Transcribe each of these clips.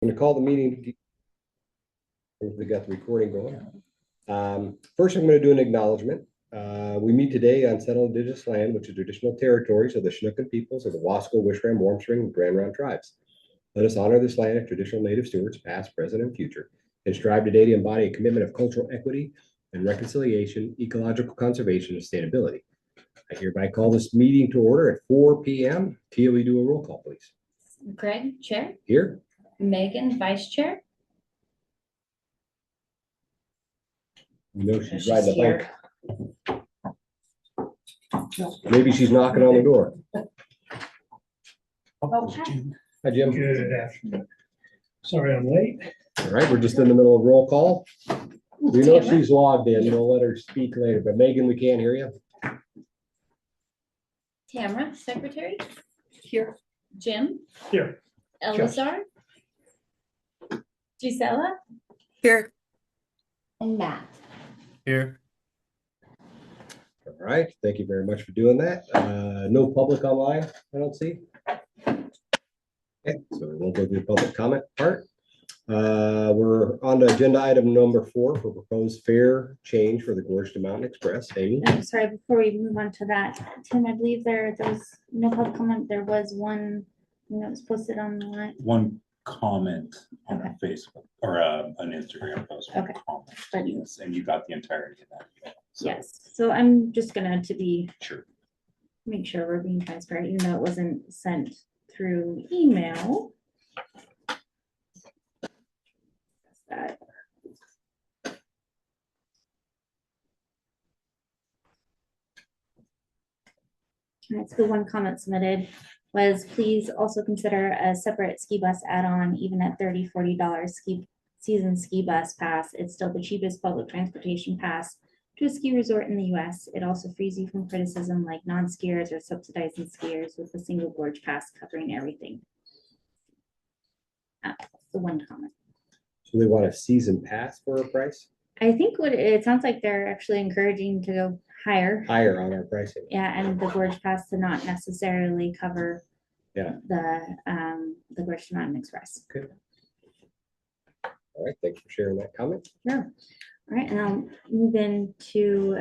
I'm going to call the meeting. We got the recording going. First, I'm going to do an acknowledgement. We meet today on settled indigenous land, which is traditional territories of the Chinookan peoples of the Wasco, Wishram, Warmstring, and Grand Ronde tribes. Let us honor this land as traditional native stewards, past, present, and future, and strive today to embody a commitment of cultural equity and reconciliation, ecological conservation, and sustainability. I hereby call this meeting to order at 4 p.m. Tia, we do a roll call, please. Greg, Chair. Here. Megan, Vice Chair. No, she's riding a bike. Maybe she's knocking on the door. Oh, hi. Hi, Jim. Good afternoon. Sorry I'm late. All right, we're just in the middle of roll call. We know Tamara. she's logged in. We'll let her speak later, but Megan, we can't hear you. Tamara, Secretary. Here. Jim. Here. Elazar. Gisela. Here. And Matt. Here. All right, thank you very much for doing that. No public online, I don't see. Okay, so we'll go to the public comment part. We're on to agenda item number 4 for proposed fare change for the Gorge to Mountain Express. Amy? I'm sorry, before we move on to that, Tim, I believe there was no public comment. There was one that was posted online. One comment on Okay. a Facebook or an Instagram post. One Okay. comment. But- Yes, and you got the entirety of that. email. So, Yes, so I'm just gonna Sure. make sure we're being transparent, even though it wasn't sent through email. That. Alright, so the one comment submitted was, please also consider a separate ski bus add-on, even at $30-40 season ski bus pass. It's still the cheapest public transportation pass to a ski resort in the US. It also frees you from criticism like non-skiers or subsidizing skiers with a single gorge pass covering everything. The one comment. So they want a season pass for a price? I think what it sounds like they're actually encouraging to go higher. Higher on our pricing. Yeah, and the gorge pass to not necessarily cover Yeah. the Gorge to Mountain Express. Good. All right, thanks for sharing that comment. Sure. All right, and I'll move into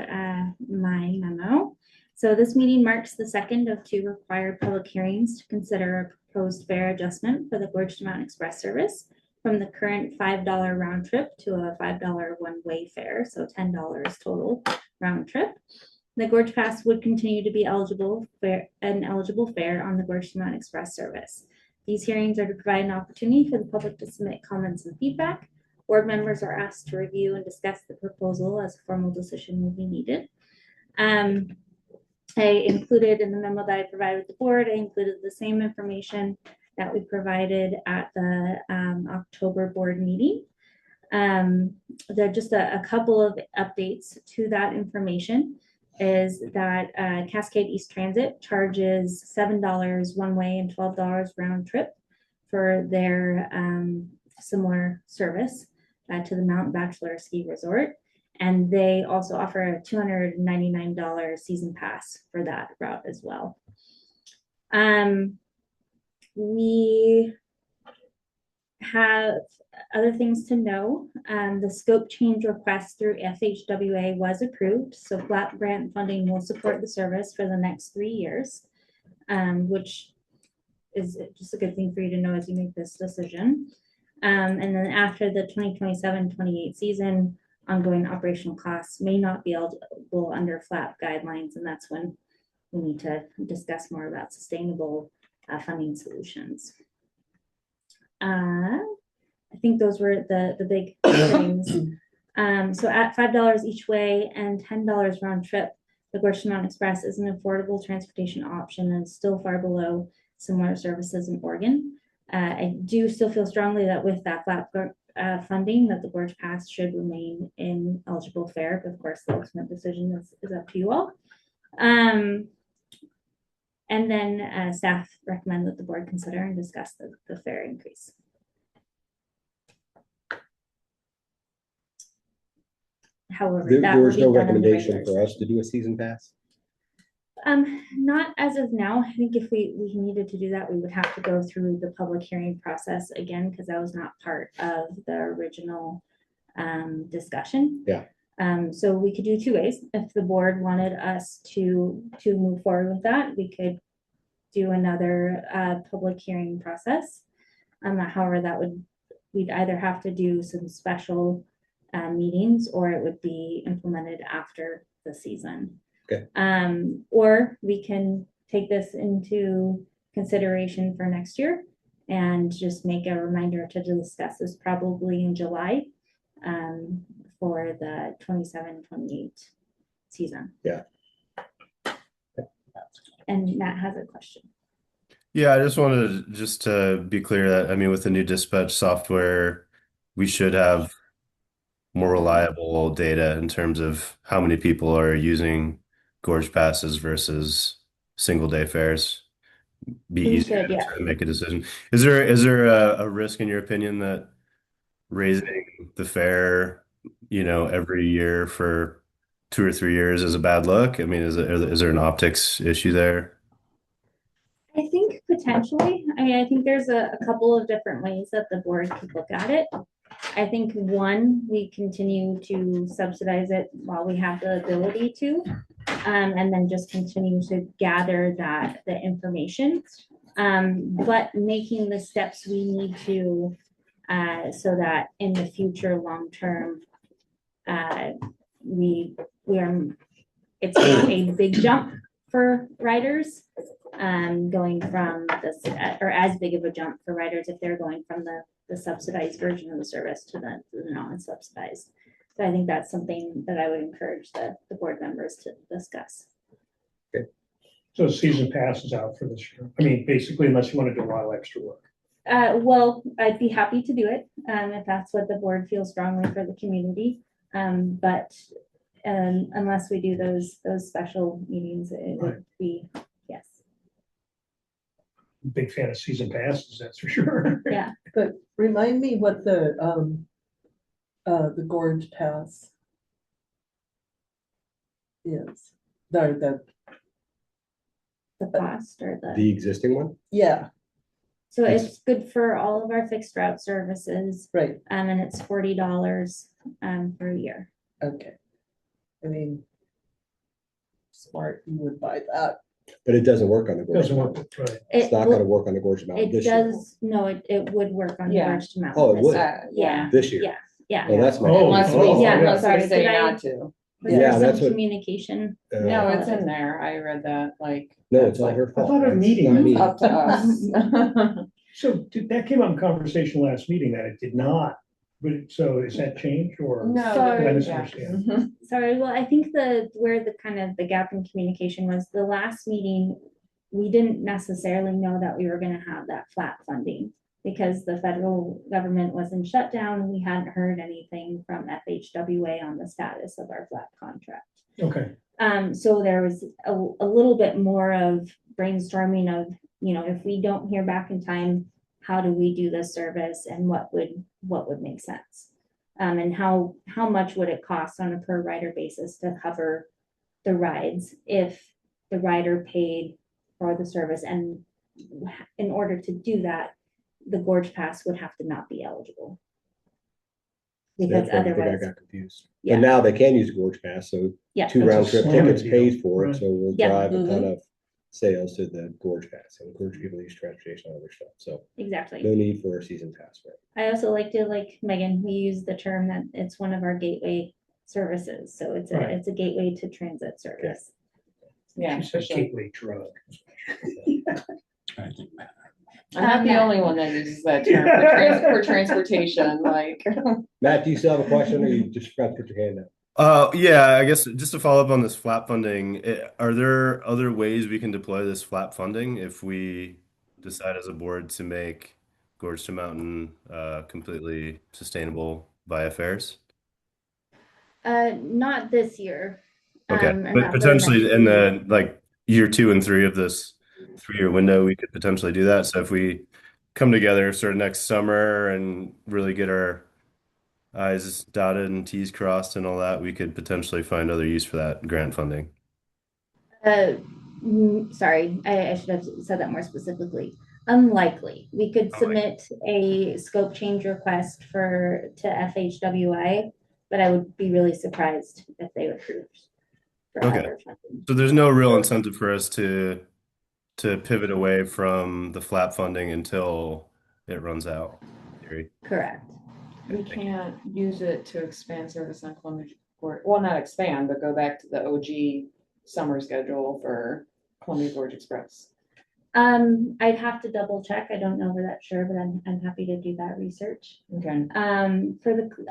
my memo. So this meeting marks the second of 2 required public hearings to consider a proposed fare adjustment for the Gorge to Mountain Express service from the current $5 round trip to a $5 one-way fare, so $10 total round trip. The Gorge Pass would continue to be eligible fare on the Gorge to Mountain Express service. These hearings are to provide an opportunity for the public to submit comments and feedback. Board members are asked to review and discuss the proposal as a formal decision will be needed. I included in the memo that I provided the board, I included the same information that we provided at the October board meeting. There are just a couple of updates to that information is that Cascade East Transit charges $7 one way and $12 round trip for their similar service to the Mountain Bachelor Ski Resort. And they also offer a $299 season pass for that route as well. We have other things to know. The scope change request through FHWA was approved, so flat grant funding will support the service for the next 3 years, which is just a good thing for you to know as you make this decision. And then after the 2027-28 season, ongoing operational costs may not be eligible under FLAP guidelines, and that's when we need to discuss more about sustainable funding solutions. I think those were the big things. So at $5 each way and $10 round trip, the Gorge to Mountain Express is an affordable transportation option and still far below similar services in Oregon. I do still feel strongly that with that flat funding that the Gorge Pass should remain in eligible fare, but of course the ultimate decision is up to you all. And then staff recommend that the board consider and discuss the fare increase. However, There was no recommendation for us to do a season pass. Not as of now. I think if we needed to do that, we would have to go through the public hearing process again, because that was not part of the original discussion. Yeah. So we could do two ways. If the board wanted us to move forward with that, we could do another public hearing process. However, we'd either have to do some special meetings, or it would be implemented after the season. Okay. Or we can take this into consideration for next year and just make a reminder to discuss this probably in July for the 27-28 season. Yeah. And Matt has a question. Yeah, I just wanted to be clear that, I mean, with the new dispatch software, we should have more reliable data in terms of how many people are using gorge passes versus single day fares. Be We easier should, yeah. to make a decision. Is there a risk in your opinion that raising the fare, every year for 2 or 3 years is a bad look? I mean, is there an optics issue there? I think potentially. I mean, I think there's a couple of different ways that the board could look at it. I think one, we continue to subsidize it while we have the ability to, and then just continue to gather the information. But making the steps we need to, so that in the future, long term, it's not a big jump for riders, going from this, or as big of a jump for riders if they're going from the subsidized version of the service to the non-subsidized. So I think that's something that I would encourage the board members to discuss. So season pass is out for this year. I mean, basically, unless you want to do a lot of extra work. Well, I'd be happy to do it, if that's what the board feels strongly for the community. But unless we do those special meetings, it would be, yes. Big fan of season passes, that's for sure. Yeah. But remind me what the Gorge Pass is. The The cost or The existing one? yeah, so it's good for all of our fixed route services, right, and it's $40 per year. okay. I mean, smart, you would buy that. But it doesn't work on the Gorge Doesn't Mountain. work, right. It's not gonna work on the Gorge Mountain It this year. does, no, it would work on the Yeah. Gorge to Mountain. Oh, it this would? year. Yeah, This year? yeah. Oh, that's my. Oh, Unless oh, we, yeah, unless sorry, we say did I- not to. Was Yeah, there that's some what- communication? No, it's in there. I read that, like. No, it's all her I fault. thought a That's meeting- not me. Up to us. So that came up in conversation last meeting that it did not, but so is that changed or? No. Did I yeah. misunderstand? Mhm. Sorry, well, I think where the kind of the gap in communication was, the last meeting, we didn't necessarily know that we were gonna have that flat funding because the federal government was in shutdown. We hadn't heard anything from FHWA on the status of our flat contract. Okay, So there was a little bit more of brainstorming of, if we don't hear back in time, how do we do this service and what would make sense? And how much would it cost on a per rider basis to cover the rides if the rider paid for the service? And in order to do that, the Gorge Pass would have to not be eligible. Because That's why I think I otherwise, got confused. Yeah. And now they can use Gorge Pass, so yeah. two That's a round trip slammer tickets deal. paid for it, Right. so we'll Yeah. drive a ton of sales to the Gorge Pass and encourage people to use transportation and other stuff. So Exactly. no need for a season pass for it. I also like Megan, we use the term that it's one of our gateway services. So it's Right. it's a gateway to transit service. Yeah, she for said sure. gateway drug. I think I'm not the Yeah. only one that uses that term for transportation, like. Matt, do you still have a question or you just forgot to put your hand up? Yeah, I guess just to follow up on this flat funding, are there other ways we can deploy this flat funding if we decide as a board to make Gorge to Mountain completely sustainable via fares? Not this year. Okay, or but not for the potentially next in year. the year 2 and 3 of this 3-year window, we could potentially do that. So if we come together sort of next summer and really get our I's dotted and T's crossed and all that, we could potentially find other use for that grant funding. Uh, Sorry, I should have said that more specifically. Unlikely. We could submit a scope change request to FHWI, but I would be really surprised if they approved for Okay. other funding. So there's no real incentive for us to pivot away from the flap funding until it runs out, in theory. Correct. We can't use it to expand service on Columbia Gorge, well, not expand, but go back to the OG summer schedule for Columbia Gorge Express. I'd have to double check. I don't know for that sure, but I'm happy to do that research. Okay.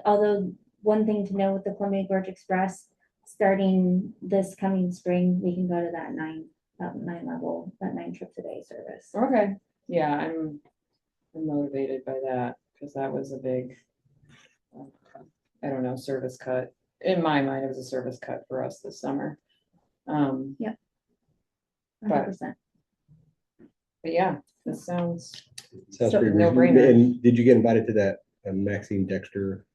Although one thing to know with the Columbia Gorge Express, starting this coming spring, we can go to that 9 level, that 9 trips a day service. Okay, yeah, I'm motivated by that, because that was a big, I don't know, service cut. In my mind, it was a service cut for us this summer. 100%. But yeah, this sounds, Sounds So, pretty no reasonable. brainer. And did you get invited to that Maxine Dexter?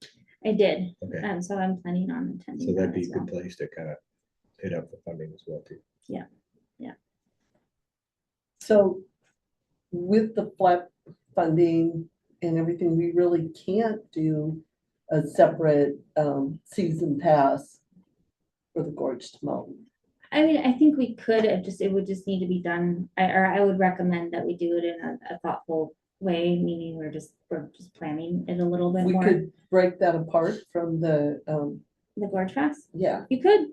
I did. Okay, So I'm planning on attending. so that'd that be as a well. good place to kind of hit up the funding as well too. So with the flap funding and everything, we really can't do a separate season pass for the Gorge to Mountain. I mean, I think we could, it would just need to be done, I would recommend that we do it in a thoughtful way, meaning we're just planning it a little bit We more. could break that apart from the, The Gorge Pass, yeah, you could,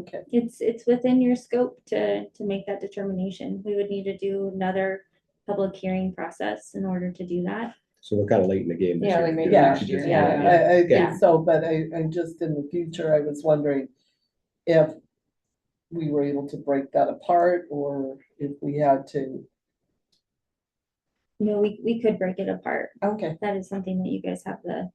okay. it's within your scope to make that determination. We would need to do another public hearing process in order to do that. So we're kind of late in the game. this Yeah, year we to made do it it. Yeah, last We year, just- yeah, I Yeah. think so, but I just in the future, I was wondering if we were able to break that apart or if we had to, We could break it apart. okay. That is something that you guys have the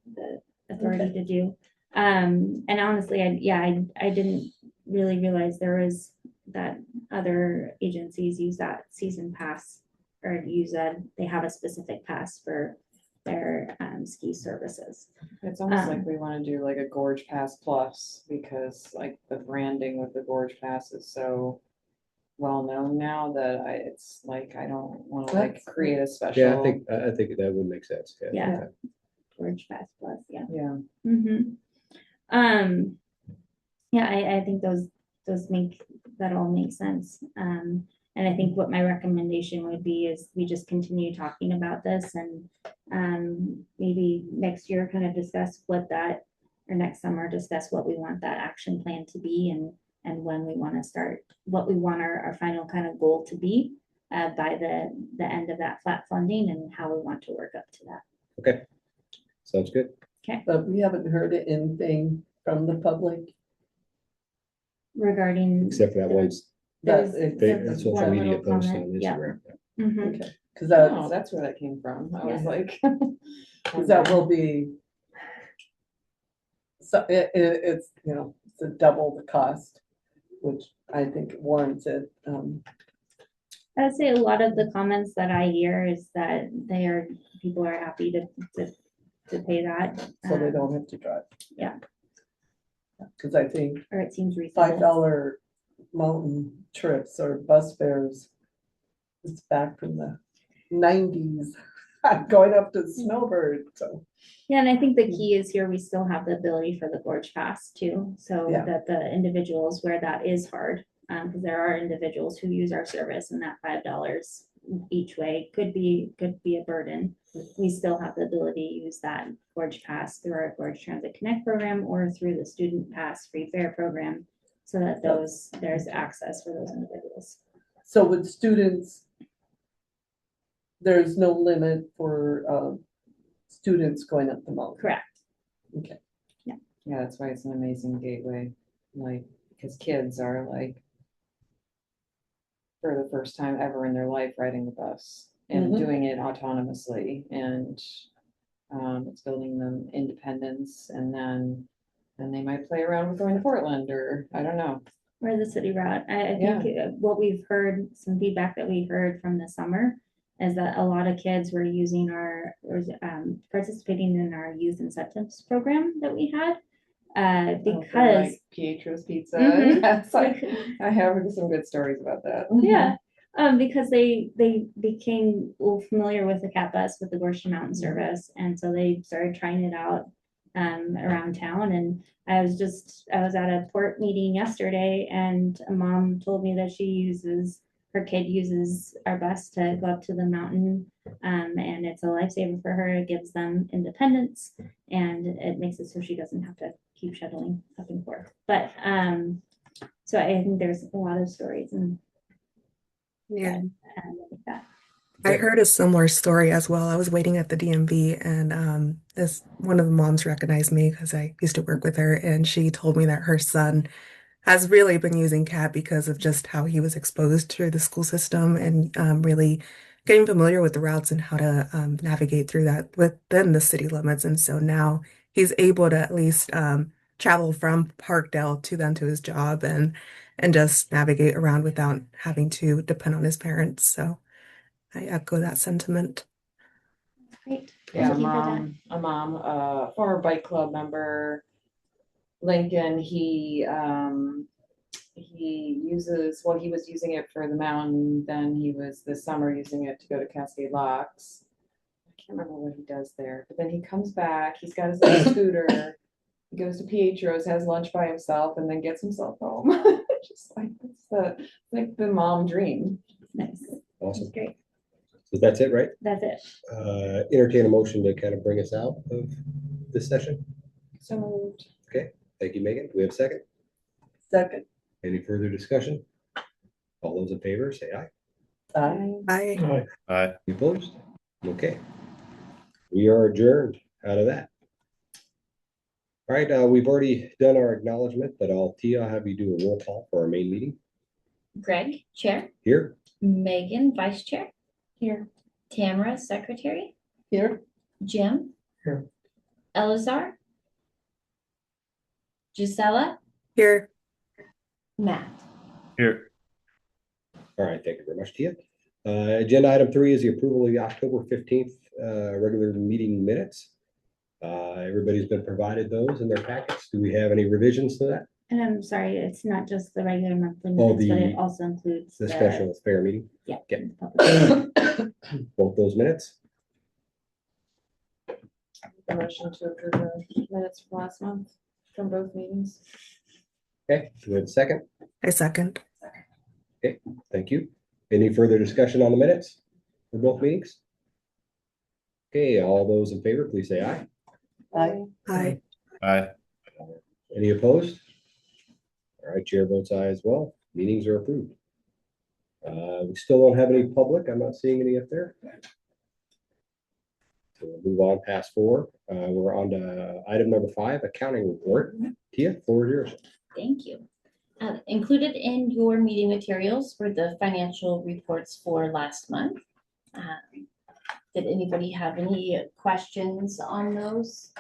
authority to do. And honestly, I didn't really realize there was that other agencies use that season pass or they have a specific pass for their ski services. it's almost like we want to do like a Gorge Pass Plus, because like the branding with the Gorge Pass is so well known now that it's like, I don't want to like That's- create a special. Yeah, I think that would make sense. Yeah. Gorge Pass Plus, yeah. Yeah, Yeah, I think those that all make sense. And I think what my recommendation would be is we just continue talking about this and maybe next year kind of discuss or next summer, discuss what we want that action plan to be and when we want to start, what we want our final kind of goal to be by the end of that flat funding and how we want to work up to that. Okay, sounds good. But we haven't heard anything from the public. Regarding. Except for that one There's- That, there's social one media little post comment, on yeah. Instagram. Mhm. okay, because oh, that's where that came from. I was Yeah. like. that will be. So it's, it's a double the cost, which I think warrants it. I'd say a lot of the comments that I hear is that people are happy to pay that. So they don't have to drive. Yeah. Because I think Or it seems reasonable. $5 mountain trips or bus fares, it's back from the 90s. I'm going up to Snowbird, so. Yeah, and I think the key is here, we still have the ability for the Gorge Pass too, so Yeah. that the individuals where that is hard, because there are individuals who use our service and that $5 each way could be a burden. We still have the ability to use that Gorge Pass through our Gorge Transit Connect program or through the Student Pass free fare program, so that there's access for those individuals. So with students, there's no limit for students going up the mountain. Correct. Okay. Yeah, that's why it's an amazing gateway, like, because kids are like, for the first time ever in their life, riding the bus and Mhm. doing it autonomously, and it's building them independence, and then they might play around with going to Portland, or I don't know. Or the city route. I think what we've heard, some feedback that we heard from the summer is that a lot of kids were using participating in our youth incentives program that we had. Oh, for, because, like, Pietro's Pizza. Mhm. Yes, I have heard some good stories about that. yeah, because they became familiar with the cat bus with the Gorshton Mountain Service, and so they started trying it out around town. And I was at a port meeting yesterday, and a mom told me that her kid uses our bus to go up to the mountain, and it's a lifesaver for her. It gives them independence, and it makes it so she doesn't have to keep shuttling up and forth. But so I think there's a lot of stories and Yeah. like that. I heard a similar story as well. I was waiting at the DMV and this one of the moms recognized me because I used to work with her and she told me that her son has really been using CAT because of just how he was exposed to the school system and really getting familiar with the routes and how to navigate through that within the city limits. And so now he's able to at least travel from Parkdale to then to his job and just navigate around without having to depend on his parents. So I echo that sentiment. Great. Yeah, Thank you for that. a former bike club member, Lincoln, he was using it for the mountain, then he was this summer using it to go to Cascade Locks. I can't remember what he does there, but then he comes back, he's got his little scooter, he goes to Pietro's, has lunch by himself, and then gets himself home. Just like, it's like the mom dream. Nice. Awesome. Great. So that's it, right? That's it. Entertain a motion to kind of bring us out of this session. So moved. Thank you, Megan. Do we have a second? Second. Any further discussion? All those in favor, say aye. I Aye. Aye. You opposed? Okay. We are adjourned out of that. All right, we've already done our acknowledgement, but I'll have you do a roll call for our main meeting Greg, Chair. here. Megan, Vice Chair. Here. Tamara, Secretary. Here. Jim. Here. Elazar. Gisela. here. Matt. Here. All right, thank you very much, Tia. Agenda item 3 is the approval of the October 15th regular meeting minutes. Everybody's been provided those in their packets. Do we have any revisions to that? And I'm sorry, it's not just the regular monthly Oh, minutes, but the- it also includes The special fair meeting, Yeah. Okay. public- both those minutes? The motion to approve the minutes from last month, from both meetings. Okay, do we have a second? I second. Thank you. Any further discussion on the minutes for both meetings? Okay, all those in favor, please say aye. Aye. Aye. Aye. Any opposed? All right, chair votes aye as well. Meetings are approved. We still don't have any public. I'm not seeing any up there. So we'll move on past 4. We're on to item number 5, accounting report. Tia, floor is yours. Thank you. Included in your meeting materials were the financial reports for last month. Did anybody have any questions on those?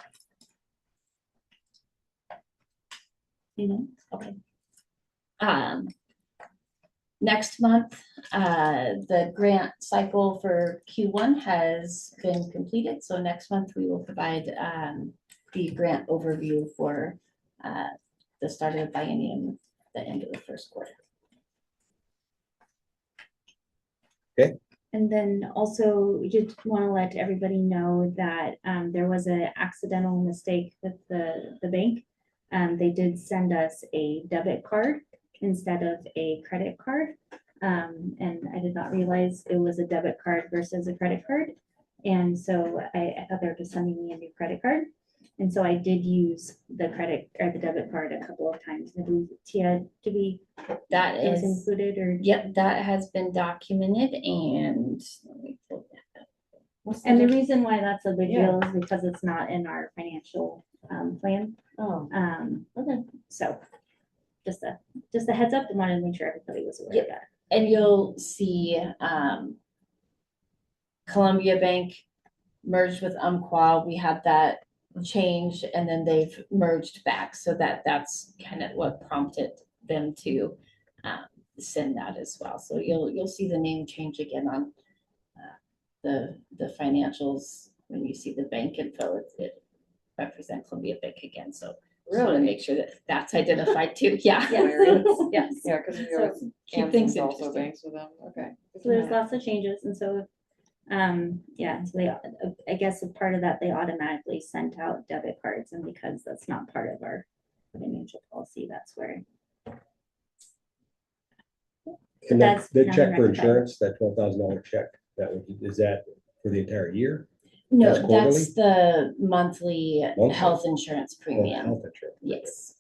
You know, okay. Next month, the grant cycle for Q1 has been completed. So next month we will provide the grant overview for the start of the biennium, the end of the first quarter. And then also, we just want to let everybody know that there was an accidental mistake with the bank. They did send us a debit card instead of a credit card. And I did not realize it was a debit card versus a credit card. And so I thought they were just sending me a new credit card. And so I did use the credit or the debit card a couple of times. I believe, Tia, That it was is, included or? yep, that has been documented and let me pull that up. And the reason why that's a big Yeah. deal is because it's not in our financial plan. Oh, Okay. So just a heads up, and wanted to make sure everybody was aware of that. And you'll see Columbia Bank merged with Umpqua. We had that change and then they've merged back. So that's kind of what prompted them to send that as well. So you'll see the name change again on the financials. When you see the bank info, it represents Columbia Bank again. So Just want to make sure that that's identified too. Yeah. Yes. Yes. Yeah, because we So always, keep things Anson's also interesting. banks with them, okay. So there's lots of changes, and so, yeah, so they, I guess a part of that, they automatically sent out debit cards, and because that's not part of our financial policy, that's where. And That's the not check for rectified. insurance, that $12,000 check, is that for the entire year? No, That's quarterly? that's the monthly Monthly? health insurance Or premium. health insurance? Yes.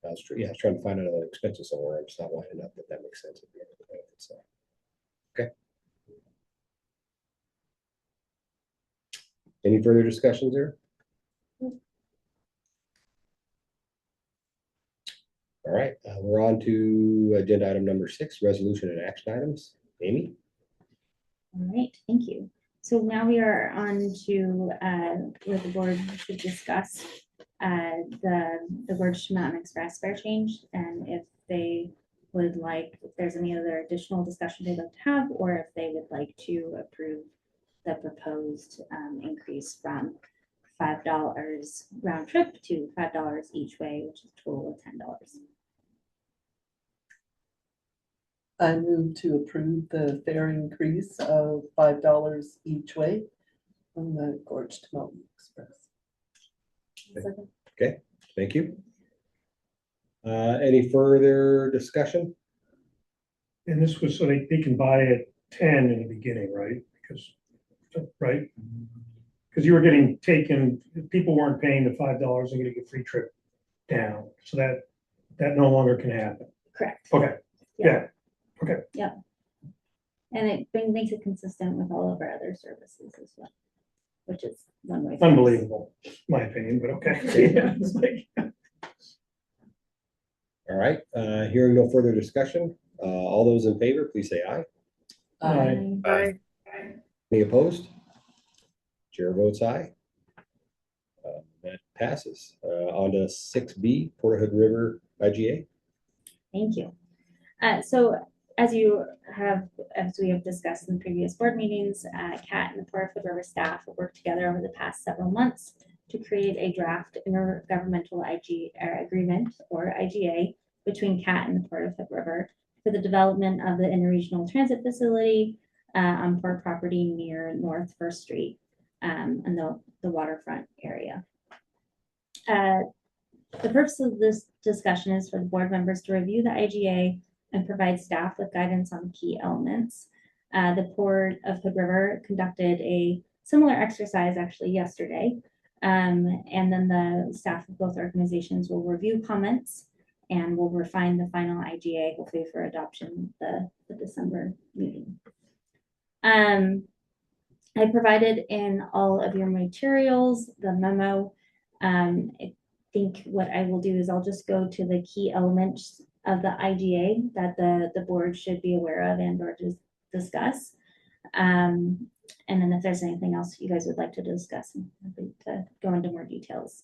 That's true. Yeah, I was trying to find another expenses somewhere. I'm just not lining up, but that makes sense. So, okay. Any further discussions there? All right, we're on to agenda item number 6, resolution and action items. Amy? All right, thank you. So now we are on to where the board should discuss the Gorge to Mountain Express fare change, and if they would like, if there's any other additional discussion they'd like to have, or if they would like to approve the proposed increase from $5 round trip to $5 each way, which is a total of $10. I move to approve the fare increase of $5 each way on the Gorge to Mountain Express. Okay, thank you. Any further discussion? And this was so they can buy at 10 in the beginning, right? Right? Because you were getting taken, people weren't paying the $5 and getting a free trip down. So that no longer can happen. Correct. Okay, Yeah. yeah, And it makes it consistent with all of our other services as well, which is one way. unbelievable, my opinion, but okay. Yeah, it's like- All right, hearing no further discussion, all those in favor, please say aye. Aye. Aye. Any opposed? Chair votes aye. That passes. On to 6B, Port Hood River IGA. Thank you. So as we have discussed in previous board meetings, CAT and the Port Hood River staff have worked together over the past several months to create a draft intergovernmental agreement, or IGA, between CAT and the Port of Hood River for the development of the interregional transit facility on port property near North First Street and the waterfront area. The purpose of this discussion is for the board members to review the IGA and provide staff with guidance on key elements. The Port of Hood River conducted a similar exercise actually yesterday. And then the staff of both organizations will review comments and will refine the final IGA, hopefully for adoption the December meeting. I provided in all of your materials the memo. I think what I will do is I'll just go to the key elements of the IGA that the board should be aware of and or just discuss. And then if there's anything else you guys would like to discuss, I'm happy to go into more details.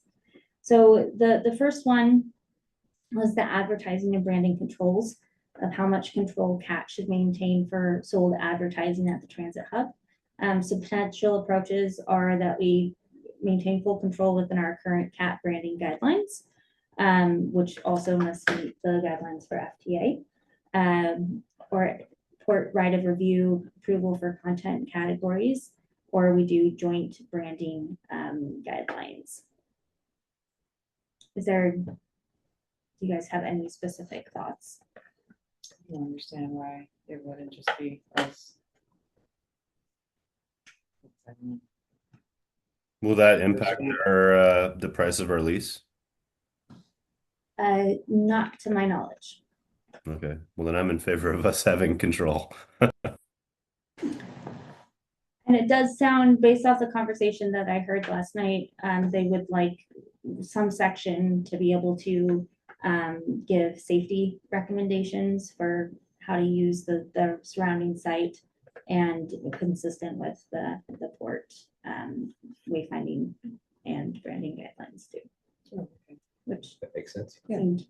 So the first one was the advertising and branding controls of how much control CAT should maintain for sold advertising at the transit hub. So potential approaches are that we maintain full control within our current CAT branding guidelines, which also must meet the guidelines for FTA, or port right of review approval for content categories, or we do joint branding guidelines. Do you guys have any specific thoughts? I don't understand why it wouldn't just be us. Will that impact our the price of our lease? Not to my knowledge. Okay, well then I'm in favor of us having control. And it does sound, based off the conversation that I heard last night, they would like some section to be able to give safety recommendations for how to use the surrounding site and consistent with the port wayfinding and branding guidelines too. Okay. Which That makes sense. seemed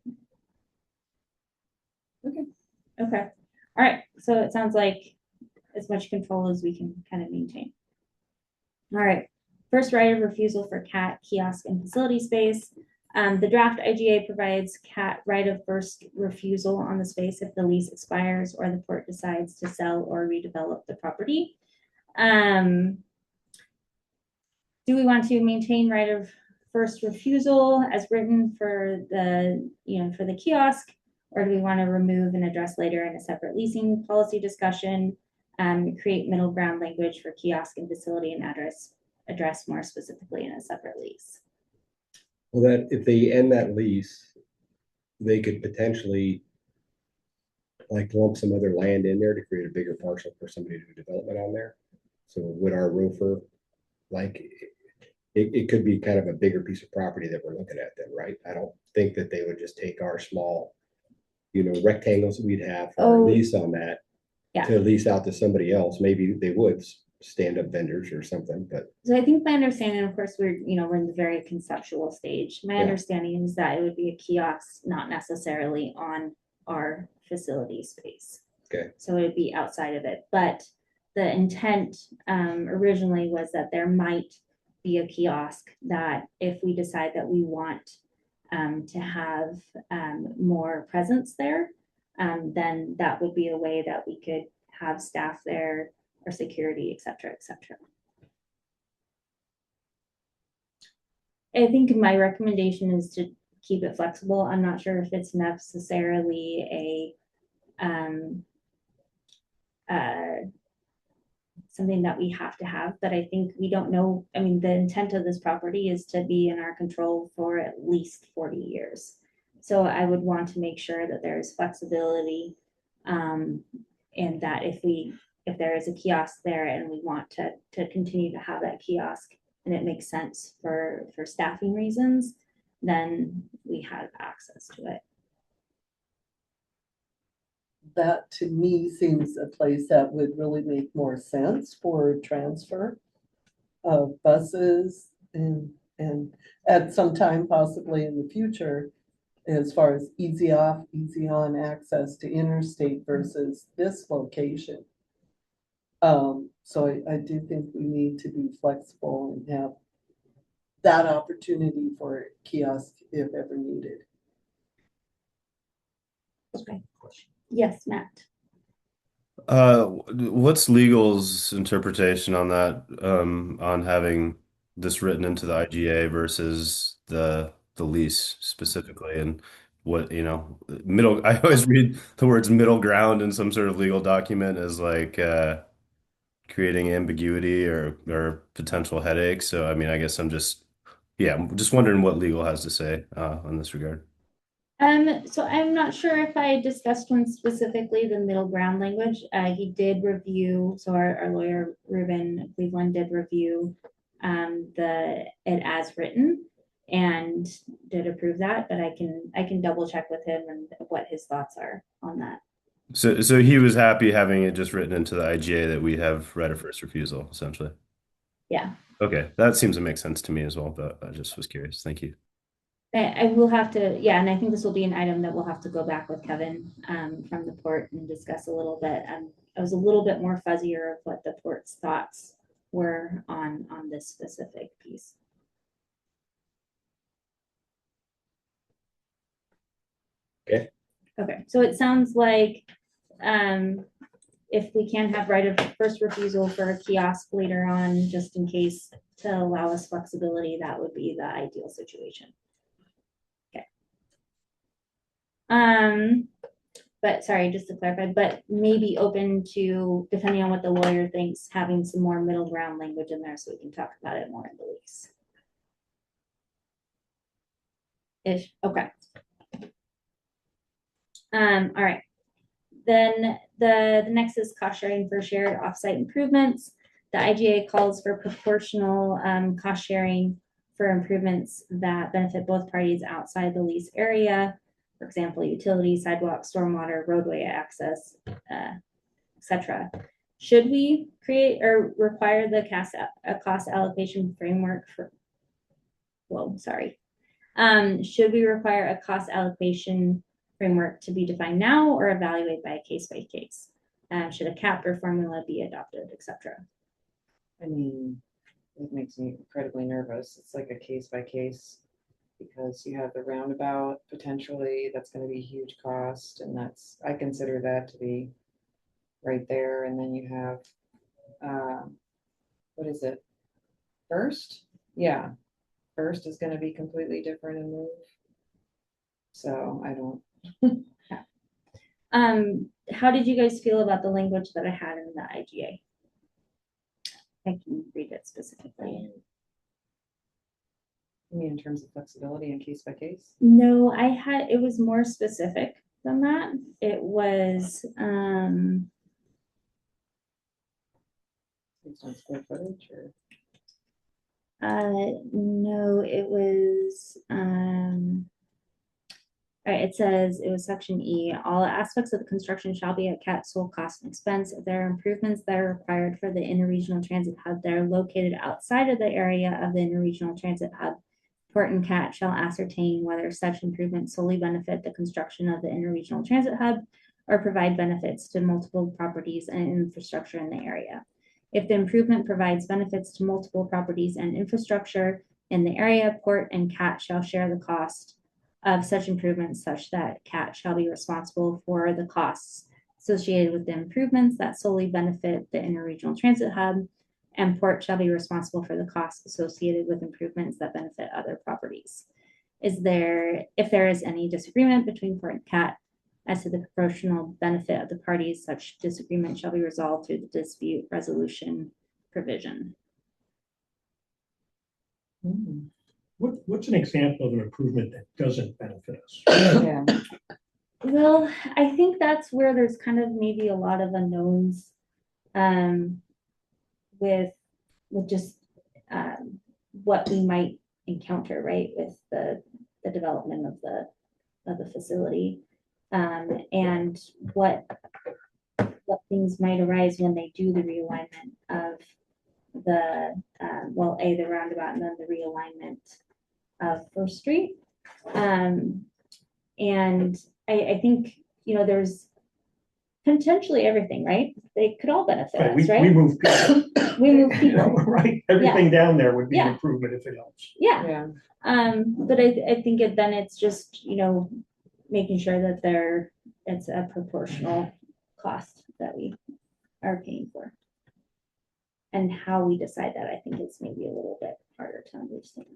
Okay. okay. All right. So it sounds like as much control as we can kind of maintain. All right. First right of refusal for CAT kiosk and facility space. The draft IGA provides CAT right of first refusal on the space if the lease expires or the port decides to sell or redevelop the property. Do we want to maintain right of first refusal as written for the, for the kiosk? Or do we want to remove and address later in a separate leasing policy discussion, create middle ground language for kiosk and facility and address more specifically in a separate lease? Well, that if they end that lease, they could potentially like lump some other land in there to create a bigger parcel for somebody to do development on there. So would our roofer, like, it could be kind of a bigger piece of property that we're looking at then, right? I don't think that they would just take our small, rectangles that we'd have for our Oh, lease on that yeah. to lease out to somebody else. Maybe they would stand up vendors or something, but So I think my understanding, of course, we're in the very conceptual stage. My Yeah. understanding is that it would be a kiosk, not necessarily on our facility space. Okay. So it would be outside of it, but the intent originally was that there might be a kiosk that if we decide that we want to have more presence there, then that would be a way that we could have staff there or security, et cetera, et cetera. I think my recommendation is to keep it flexible. I'm not sure if it's necessarily something that we have to have, but I think we don't know. I mean, the intent of this property is to be in our control for at least 40 years. So I would want to make sure that there's flexibility, and that if there is a kiosk there and we want to continue to have that kiosk and it makes sense for staffing reasons, then we have access to it. That to me seems a place that would really make more sense for transfer of buses and at some time possibly in the future, as far as easy off, easy on access to interstate versus this location. So I do think we need to be flexible and have that opportunity for kiosk if ever needed. Okay. Yes, Matt. What's legal's interpretation on that, on having this written into the IGA versus the lease specifically, and what, middle, I always read the words middle ground in some sort of legal document as like creating ambiguity or potential headaches. So I mean, I guess I'm just wondering what legal has to say on this regard. So I'm not sure if I discussed one specifically, the middle ground language. He did review, so our lawyer, Ruben Cleveland, did review it as written and did approve that, but I can double check with him and what his thoughts are on that. So he was happy having it just written into the IGA that we have right of first refusal, essentially. Yeah. Okay, that seems to make sense to me as well, but I just was curious. Thank you. I will have to, yeah, and I think this will be an item that we'll have to go back with Kevin from the port and discuss a little bit. I was a little bit more fuzzier of what the port's thoughts were on this specific piece. Okay. Okay, so it sounds like if we can have right of first refusal for a kiosk later on, just in case to allow us flexibility, that would be the ideal situation. But sorry, just to clarify, but maybe open to, depending on what the lawyer thinks, having some more middle ground language in there so we can talk about it more in the lease. Ish, okay. All right. Then the next is cost sharing for shared offsite improvements. The IGA calls for proportional cost sharing for improvements that benefit both parties outside the lease area. For example, utilities, sidewalks, stormwater, roadway access, etc. Should we create or require the cost allocation framework for? Whoa, sorry. Should we require a cost allocation framework to be defined now or evaluate by case by case? Should a cap or formula be adopted, etc.? I mean, it makes me incredibly nervous. It's like a case by case. Because you have the roundabout potentially, that's gonna be a huge cost, and I consider that to be right there, and then you have, what is it? First? Yeah, First is gonna be completely different and move. So I don't, How did you guys feel about the language that I had in the IGA? I can read it specifically. I mean, in terms of flexibility and case by case. No, it was more specific than that. It was, Based on square footage or, no, it was, all right, it says, it was section E, all aspects of the construction shall be at CAT sole cost and expense. If there are improvements that are required for the interregional transit hub that are located outside of the area of the interregional transit hub, Port and CAT shall ascertain whether such improvements solely benefit the construction of the interregional transit hub or provide benefits to multiple properties and infrastructure in the area. If the improvement provides benefits to multiple properties and infrastructure in the area, Port and CAT shall share the cost of such improvements such that CAT shall be responsible for the costs associated with the improvements that solely benefit the interregional transit hub, and Port shall be responsible for the costs associated with improvements that benefit other properties. If there is any disagreement between Port and CAT as to the proportional benefit of the parties, such disagreement shall be resolved through the dispute resolution provision. What's an example of an improvement that doesn't benefit us? yeah, Well, I think that's where there's kind of maybe a lot of unknowns with just what we might encounter, right, with the development of the facility, and what things might arise when they do the realignment of the the roundabout and then the realignment of First Street. And I think, there's potentially everything, right? They could all benefit Right, us, we right? move people, We move people. right? Everything down there would be an Yeah. improvement if it helps. Yeah. yeah, But I think then it's just, making sure that it's a proportional cost that we are paying for. And how we decide that, I think is maybe a little bit harder to understand.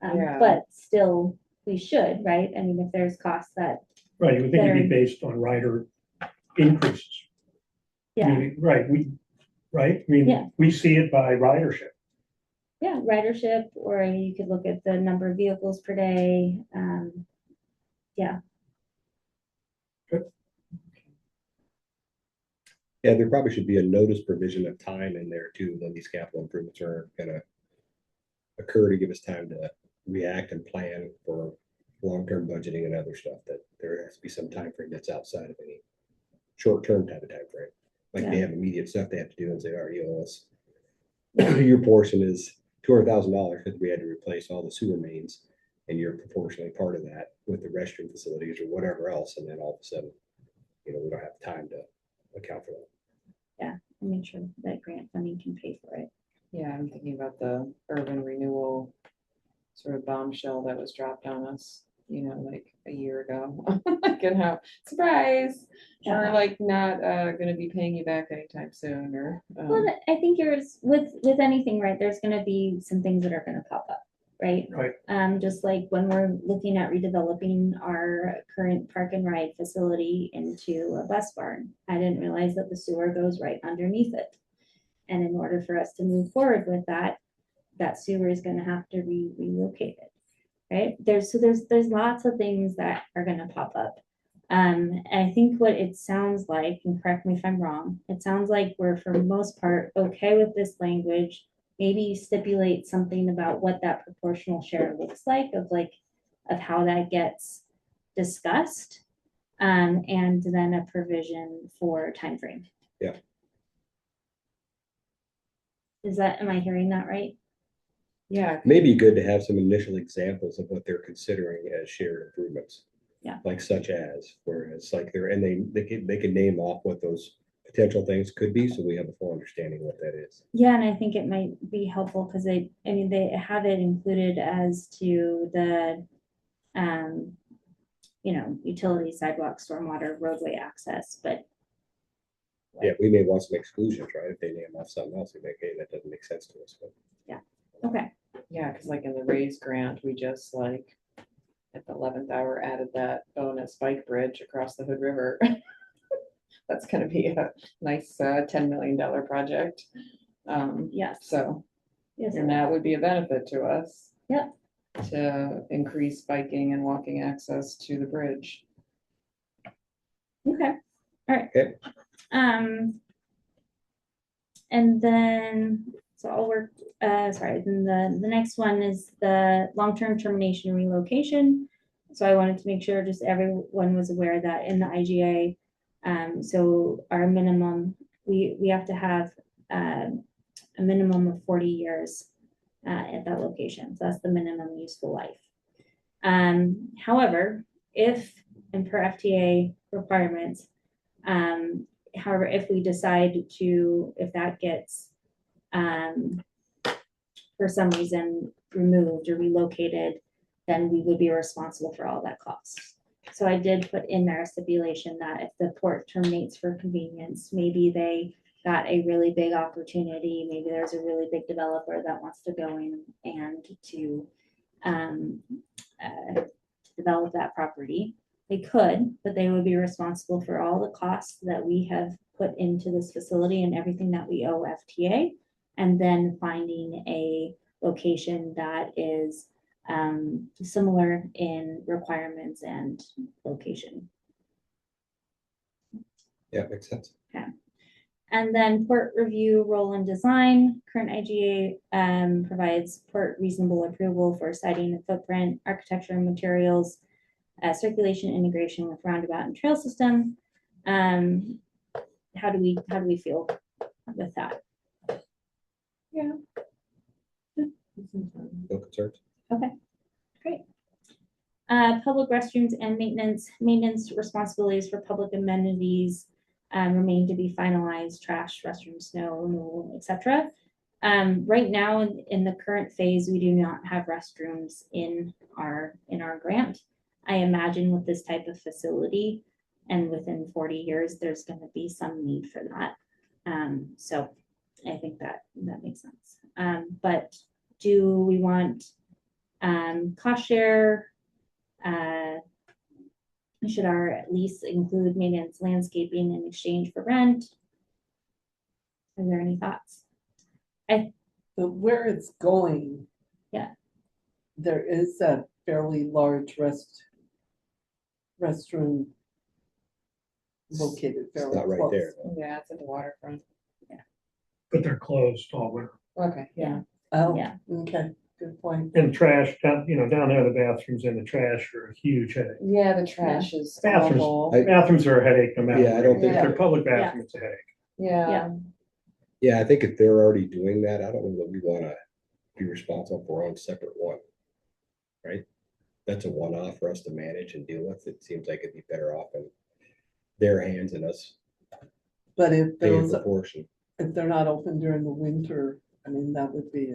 Yeah. But still, we should, right? I mean, if there's costs that, Right, you would think it'd be There- based on rider increases. I yeah, mean, right, I mean, Yeah. we see it by ridership. yeah, ridership, or you could look at the number of vehicles per day. Yeah, Yeah, there probably should be a notice provision of time in there too, when these capital improvements are gonna occur, to give us time to react and plan for long-term budgeting and other stuff, that there has to be some time frame that's outside of any short-term type of time frame. Like they Yeah. have immediate stuff they have to do and say, all right, you owe us. Your portion is $200,000 because we had to replace all the sewer mains, and you're proportionally part of that with the restroom facilities or whatever else, and then all of a sudden, we don't have time to account for that. and make sure that grant funding can pay for it. yeah, I'm thinking about the urban renewal sort of bombshell that was dropped on us, like a year ago. Like, and how, surprise, we're Yeah. like not gonna be paying you back anytime soon, or, Well, I think with anything, right, there's gonna be some things that are gonna pop up, right? Right. Just like when we're looking at redeveloping our current park and ride facility into a bus barn, I didn't realize that the sewer goes right underneath it. And in order for us to move forward with that sewer is gonna have to be relocated, right? There's lots of things that are gonna pop up. And I think what it sounds like, and correct me if I'm wrong, it sounds like we're for the most part okay with this language. Maybe stipulate something about what that proportional share looks like of how that gets discussed. And then a provision for timeframe. Yeah. Am I hearing that right? yeah, Maybe good to have some initial examples of what they're considering as shared improvements. Yeah. Like such as, where it's like and they can name off what those potential things could be, so we have a full understanding what that is. Yeah, and I think it might be helpful because they have it included as to the, utility, sidewalk, stormwater, roadway access, but Yeah, we may want some exclusions, right? If they name off something else, we may, hey, that doesn't make sense to us, but. okay. Yeah, because like in the raise grant, we just like at the 11th hour added that bonus bike bridge across the Hood River. That's gonna be a nice $10 million project. Yes. So, Yes. and that would be a benefit to us. Yep. To increase biking and walking access to the bridge. Okay, all right. Okay. And then, so I'll work, then the next one is the long-term termination and relocation. So I wanted to make sure just everyone was aware that in the IGA, so our minimum, we have to have a minimum of 40 years at that location. So that's the minimum useful life. However, if, and per FTA requirements, however, if we decide to, if that gets, for some reason removed or relocated, then we would be responsible for all that cost. So I did put in there a stipulation that if the port terminates for convenience, maybe they got a really big opportunity, maybe there's a really big developer that wants to go in and to develop that property. They could, but they would be responsible for all the costs that we have put into this facility and everything that we owe FTA, and then finding a location that is similar in requirements and location. Yeah, makes sense. And then port review, role and design. Current IGA provides port reasonable approval for siting and footprint, architecture and materials, circulation integration with roundabout and trail system. How do we feel with that? Yeah. No concerns? Okay, great. Public restrooms and maintenance responsibilities for public amenities remain to be finalized, trash, restroom, snow removal, etc. Right now, in the current phase, we do not have restrooms in our grant. I imagine with this type of facility and within 40 years, there's going to be some need for that. So I think that makes sense. But do we want cost share? Should our lease include maintenance, landscaping in exchange for rent? Are there any thoughts? But where it's going. Yeah. There is a fairly large restroom located It's fairly not right close. there. Yeah, it's at the waterfront. But they're closed all winter. Okay, yeah. Oh, Yeah. okay, good point. And trash, down there, the bathrooms and the trash are a huge headache. Yeah, the trash is Bathrooms. awful. Bathrooms are a headache no matter. Yeah, I don't where you think- go. If they're public bathroom, it's a headache. Yeah. Yeah, I think if they're already doing that, I don't know that we want to be responsible for our own separate one. Right? That's a one-off for us to manage and deal with. It seems like it'd be better off in their hands and us But if paying those, proportion. if they're not open during the winter, I mean, that would be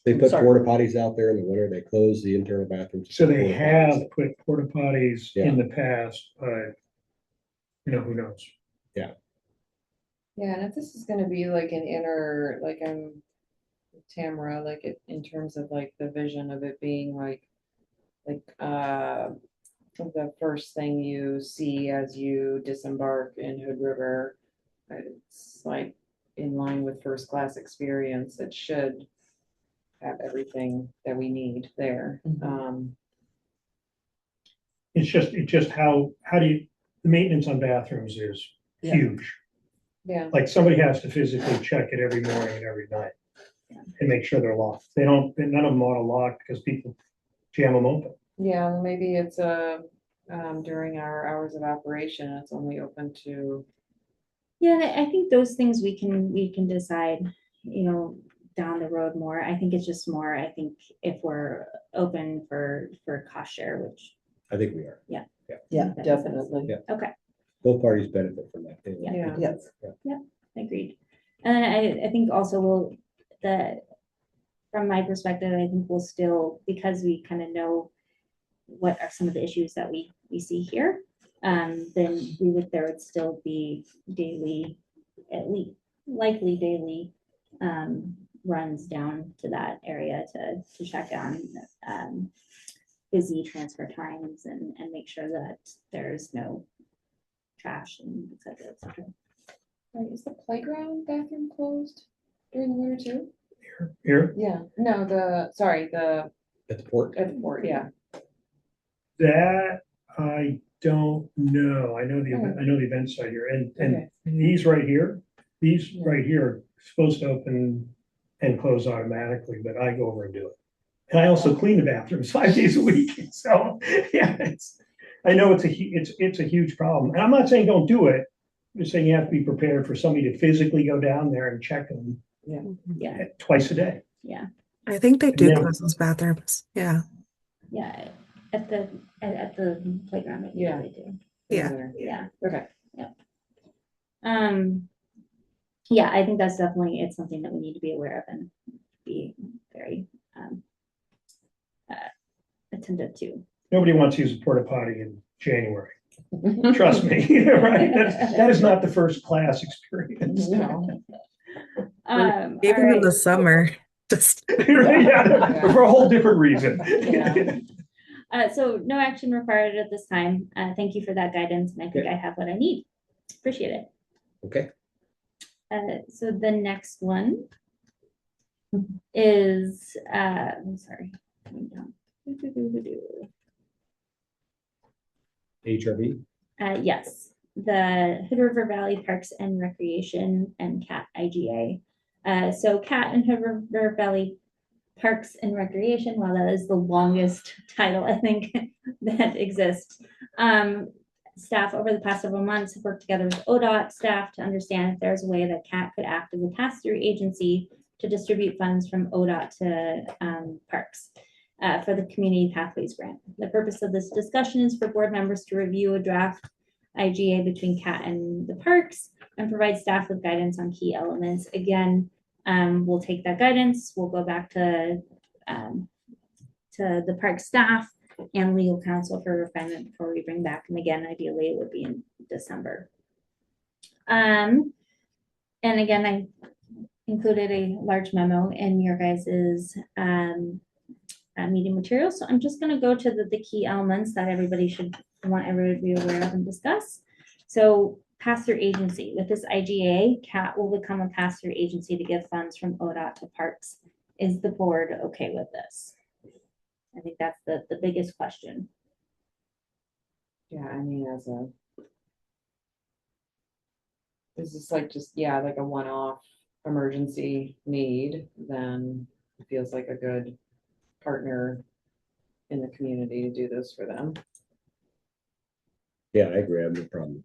They put Sorry. porta potties out there in the winter. They close the internal bathrooms. So they Porta have potties. put porta potties in the past, but who knows? Yeah, and if this is gonna be like an inner, like I'm with Tamara, like it, in terms of like the vision of it being like the first thing you see as you disembark in Hood River, it's like in line with first class experience. It should have everything that we need there. It's just how do you, the maintenance on bathrooms is Yeah. huge. Yeah, Like somebody has to physically check it every morning and every night and make sure they're locked. None of them auto locked because people jam them open. yeah, maybe it's during our hours of operation, it's only open to, Yeah, and I think those things we can decide, down the road more. I think it's just more, I think if we're open for cost share, which I think we are. Yeah, That makes sense. definitely. Yeah. Okay. Both parties benefit from that. too. Yeah. Yes. Agreed. And I think also from my perspective, I think we'll still, because we kind of know what are some of the issues that we see here, then there would still be daily, at least likely daily runs down to that area to check on busy transfer times and make sure that there's no trash and et cetera, et cetera. Right, is the playground bathroom closed during the winter too? Here, Yeah, no, the At the port. at the port, yeah. that I don't know. I know the event site here, and Okay. these right here are supposed to open and close automatically, but I go over and do it. And I also clean the bathrooms 5 days a week, so, yeah, I know it's a huge problem, and I'm not saying don't do it. I'm just saying you have to be prepared for somebody to physically go down there and check them Yeah, twice a day. yeah, I think they do Yeah. close those bathrooms. Yeah. yeah. At the playground, I think Yeah. they do. in the Yeah. winter. Yeah. Okay. Yeah, I think that's definitely, it's something that we need to be aware of and be very attentive to. Nobody wants to use a porta potty in January. Trust me, right? That is not the first class experience. No. All Even in right. the summer, just Yeah, for a whole different reason. Yeah. So no action required at this time. Thank you for that guidance, and I think I have what I need. Appreciate it. Okay. So the next one is, I'm sorry. coming down. HRV. Yes, the Hood River Valley Parks and Recreation and CAT IGA. So CAT and Hood River Valley Parks and Recreation, while that is the longest title I think that exists. Staff over the past several months have worked together with ODOT staff to understand if there's a way that CAT could act as a pass-through agency to distribute funds from ODOT to parks for the Community Pathways Grant. The purpose of this discussion is for board members to review a draft IGA between CAT and the parks and provide staff with guidance on key elements. Again, we'll take that guidance, we'll go back to the park staff and legal counsel for refinement before we bring back. And again, ideally it would be in December. And again, I included a large memo in your guys's meeting materials. So I'm just going to go to the key elements that everybody should want everybody to be aware of and discuss. So pass-through agency. With this IGA, CAT will become a pass-through agency to give funds from ODOT to parks. Is the board okay with this? I think that's the biggest question. Yeah, I mean, is this like like a one-off emergency need, then it feels like a good partner in the community to do this for them. Yeah, I agree. I have no problem.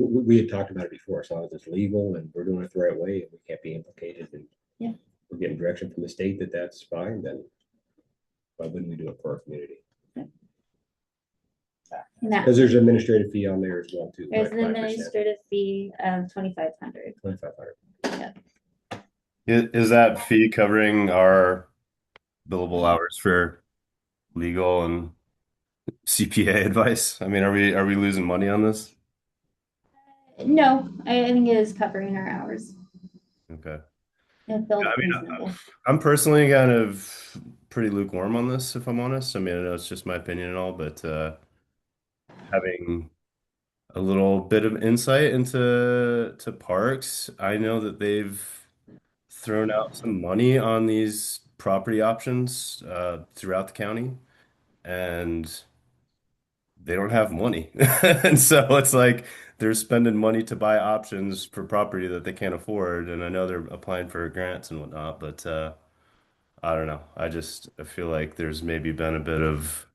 We had talked about it before, as long as it's legal and we're doing it the right way and we can't be implicated and Yeah. we're getting direction from the state that that's fine, then why wouldn't we do it for our community? Now, Because there's an administrative fee on there as well too. there's an 5%, administrative fee of $2,500. 2,500. Is that fee covering our billable hours for legal and CPA advice? I mean, are we losing money on this? No, I think it is covering our hours. Okay. It feels I mean, reasonable. I'm personally kind of pretty lukewarm on this, if I'm honest. I mean, I know it's just my opinion and all, but having a little bit of insight into parks, I know that they've thrown out some money on these property options throughout the county, and they don't have money. And so it's like they're spending money to buy options for property that they can't afford. And I know they're applying for grants and whatnot, but I don't know. I feel like there's maybe been a bit of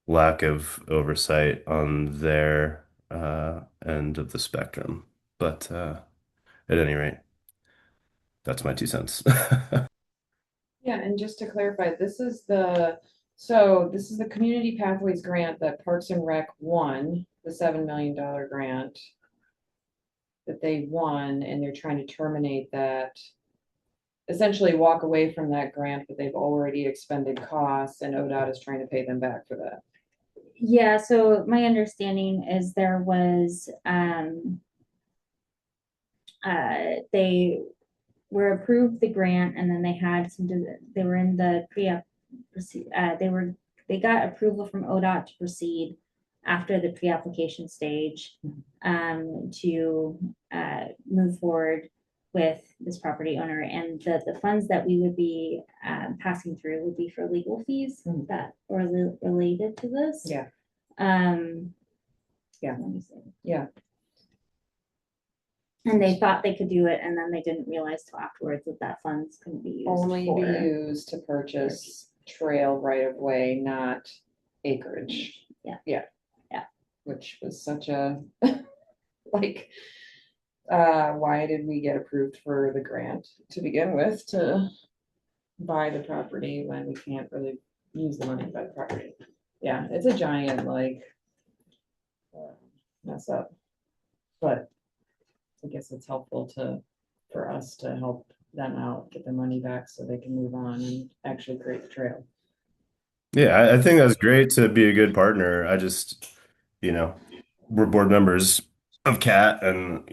lack of oversight on their end of the spectrum. But at any rate, that's my 2 cents. Yeah, and just to clarify, this is the Community Pathways Grant that Parks and Rec won, the $7 million grant. that they won, and they're trying to terminate that. Essentially walk away from that grant, but they've already expended costs, and ODOT is trying to pay them back for that. Yeah, so my understanding is there was, they were approved the grant and then they had some, they were in the they got approval from ODOT to proceed after the pre-application stage, to, move forward with this property owner, and the funds that we would be, passing through would be for legal fees that were related to this. Yeah. Yeah. Let me see. Yeah. And they thought they could do it, and then they didn't realize till afterwards that funds couldn't be used Only for. be used to purchase trail right of way, not acreage. Yeah. Yeah. Yeah. Which was such a, like, why did we get approved for the grant to begin with to buy the property when we can't really use the money to buy the property? Yeah, it's a giant, like, mess up. But I guess it's helpful for us to help them out, get their money back so they can move on and actually create the trail. Yeah, I think that's great to be a good partner. I just, we're board members of CAT, and,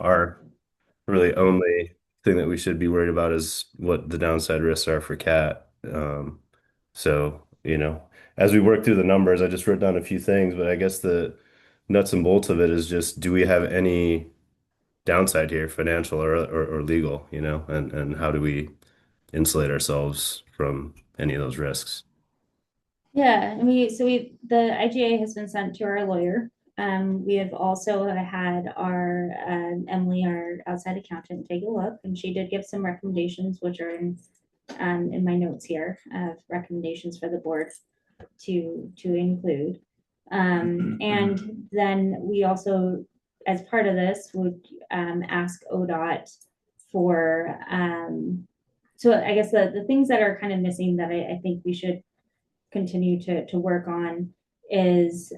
our really only thing that we should be worried about is what the downside risks are for CAT. So, as we work through the numbers, I just wrote down a few things, but I guess the nuts and bolts of it is just, do we have any downside here, financial or legal, and how do we insulate ourselves from any of those risks? Yeah, the IGA has been sent to our lawyer. We have also had our, Emily, our outside accountant, take a look, and she did give some recommendations, which are in my notes here, of recommendations for the board to include. And then we also, as part of this, would, ask ODOT for, so I guess the things that are kind of missing that I think we should continue to work on is,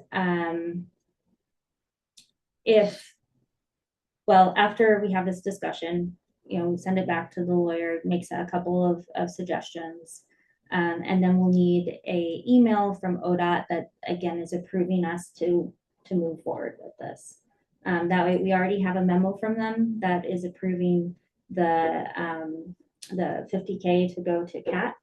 after we have this discussion, we send it back to the lawyer, makes a couple of suggestions. And then we'll need a email from ODOT that again is approving us to move forward with this. That way we already have a memo from them that is approving the 50K to go to CAT,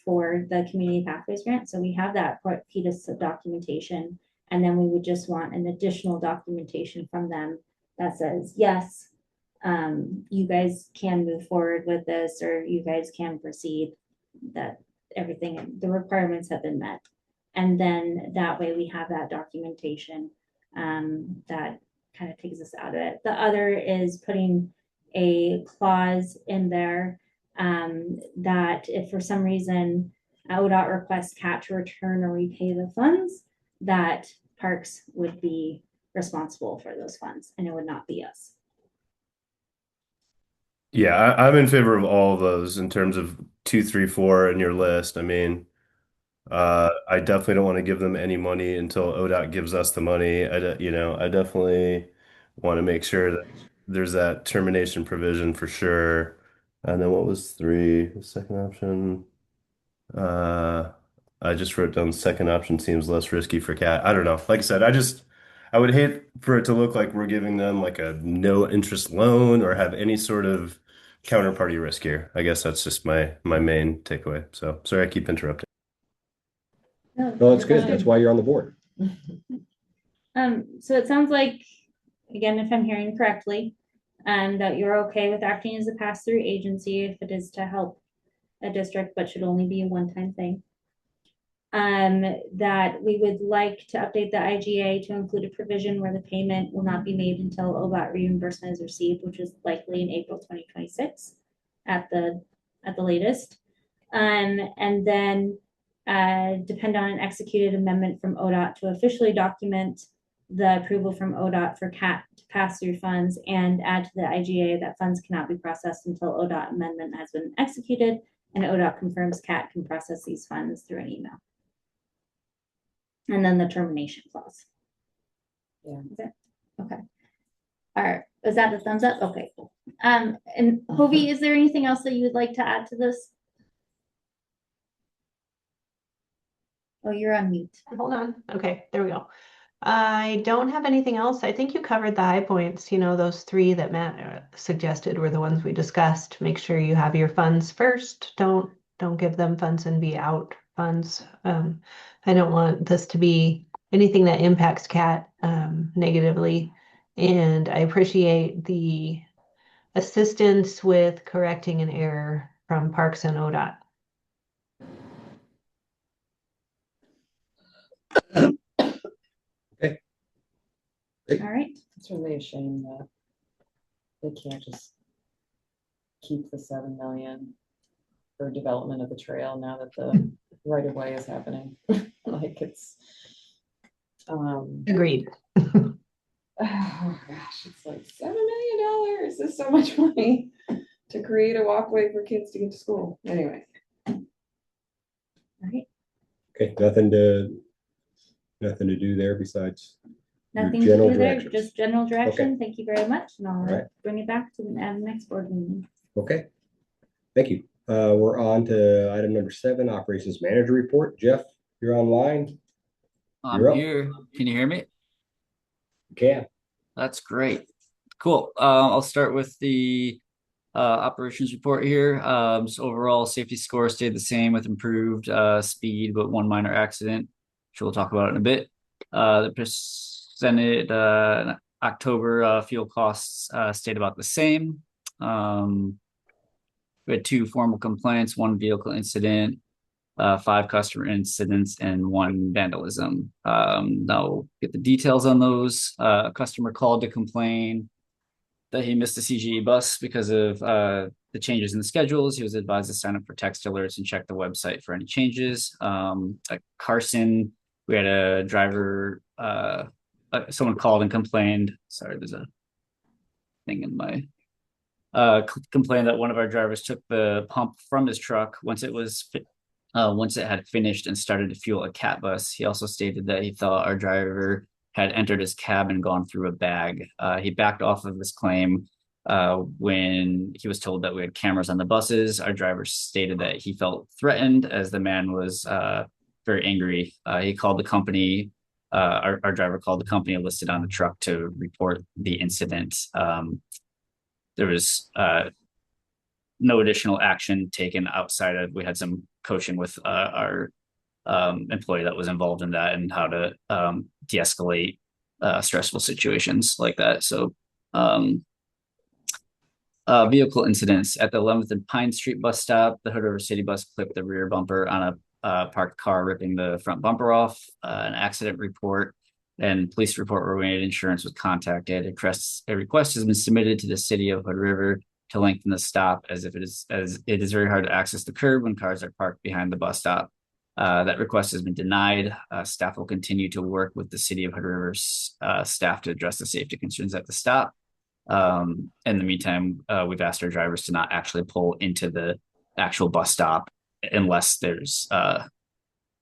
for the community pathways grant. So we have that piece of documentation, and then we would just want an additional documentation from them that says, yes, you guys can move forward with this, or you guys can proceed, that everything, the requirements have been met. And then that way we have that documentation, that kind of takes us out of it. The other is putting a clause in there, that if for some reason ODOT requests CAT to return or repay the funds, that Parks would be responsible for those funds, and it would not be us. Yeah, I'm in favor of all of those in terms of 2, 3, 4 in your list. I mean, I definitely don't want to give them any money until ODOT gives us the money. I definitely want to make sure that there's that termination provision for sure. And then what was 3, the second option? I just wrote down the second option seems less risky for CAT. I don't know. Like I said, I would hate for it to look like we're giving them like a no interest loan or have any sort of counterparty risk here. I guess that's just my main takeaway. So sorry, I keep interrupting. No, it's good. That's why you're on the board. So it sounds like, again, if I'm hearing correctly, that you're okay with acting as a pass-through agency if it is to help a district, but should only be a one-time thing. That we would like to update the IGA to include a provision where the payment will not be made until ODOT reimbursement is received, which is likely in April 2026 at the latest. And then depend on an executed amendment from ODOT to officially document the approval from ODOT for CAT to pass through funds, and add to the IGA that funds cannot be processed until ODOT amendment has been executed and ODOT confirms CAT can process these funds through an email. And then the termination clause. Yeah. Okay. is that a thumbs up? Okay, cool. And Hovey, is there anything else that you would like to add to this? Oh, you're on mute. Hold on. Okay, there we go. I don't have anything else. I think you covered the high points. You know, those three that Matt suggested were the ones we discussed. Make sure you have your funds first. Don't give them funds and be out funds. I don't want this to be anything that impacts CAT negatively. And I appreciate the assistance with correcting an error from Parks and ODOT. All right. It's really a shame that they can't just keep the 7 million for development of the trail now that the right of way is happening. Like it's, Agreed. oh gosh, it's like $7 million. This is so much money to create a walkway for kids to get to school. Anyway. All right. Okay, nothing to do there besides your Nothing to general do there, directions. just general direction. Thank you very much. And I'll right. bring it back to the next board meeting. Okay, thank you. We're on to item number 7, operations manager report. Jeff, you're online. I'm You're up. here. Can you hear me? Okay. That's great. Cool. I'll start with the operations report here. So overall safety score stayed the same with improved speed, but one minor accident, which we'll talk about in a bit. The presented October fuel costs stayed about the same. We had 2 formal complaints, 1 vehicle incident, 5 customer incidents, and 1 vandalism. I'll get the details on those. A customer called to complain that he missed the CGE bus because of the changes in the schedules. He was advised to sign up for text alerts and check the website for any changes. At Carson, we had a driver, someone called and complained. Sorry, there's a thing in my complained that one of our drivers took the pump from his truck once it had finished and started to fuel a cat bus. He also stated that he thought our driver had entered his cab and gone through a bag. He backed off of this claim when he was told that we had cameras on the buses. Our driver stated that he felt threatened as the man was very angry. He called the company. Our driver called the company listed on the truck to report the incident. There was no additional action taken outside of, we had some coaching with our employee that was involved in that and how to de-escalate stressful situations like that. So vehicle incidents at the 11th and Pine Street bus stop, the Hood River City bus clipped the rear bumper on a parked car, ripping the front bumper off. An accident report and police report were made. Insurance was contacted. A request has been submitted to the city of Hood River to lengthen the stop as it is very hard to access the curb when cars are parked behind the bus stop. That request has been denied. Staff will continue to work with the city of Hood River's staff to address the safety concerns at the stop. In the meantime, we've asked our drivers to not actually pull into the actual bus stop unless there's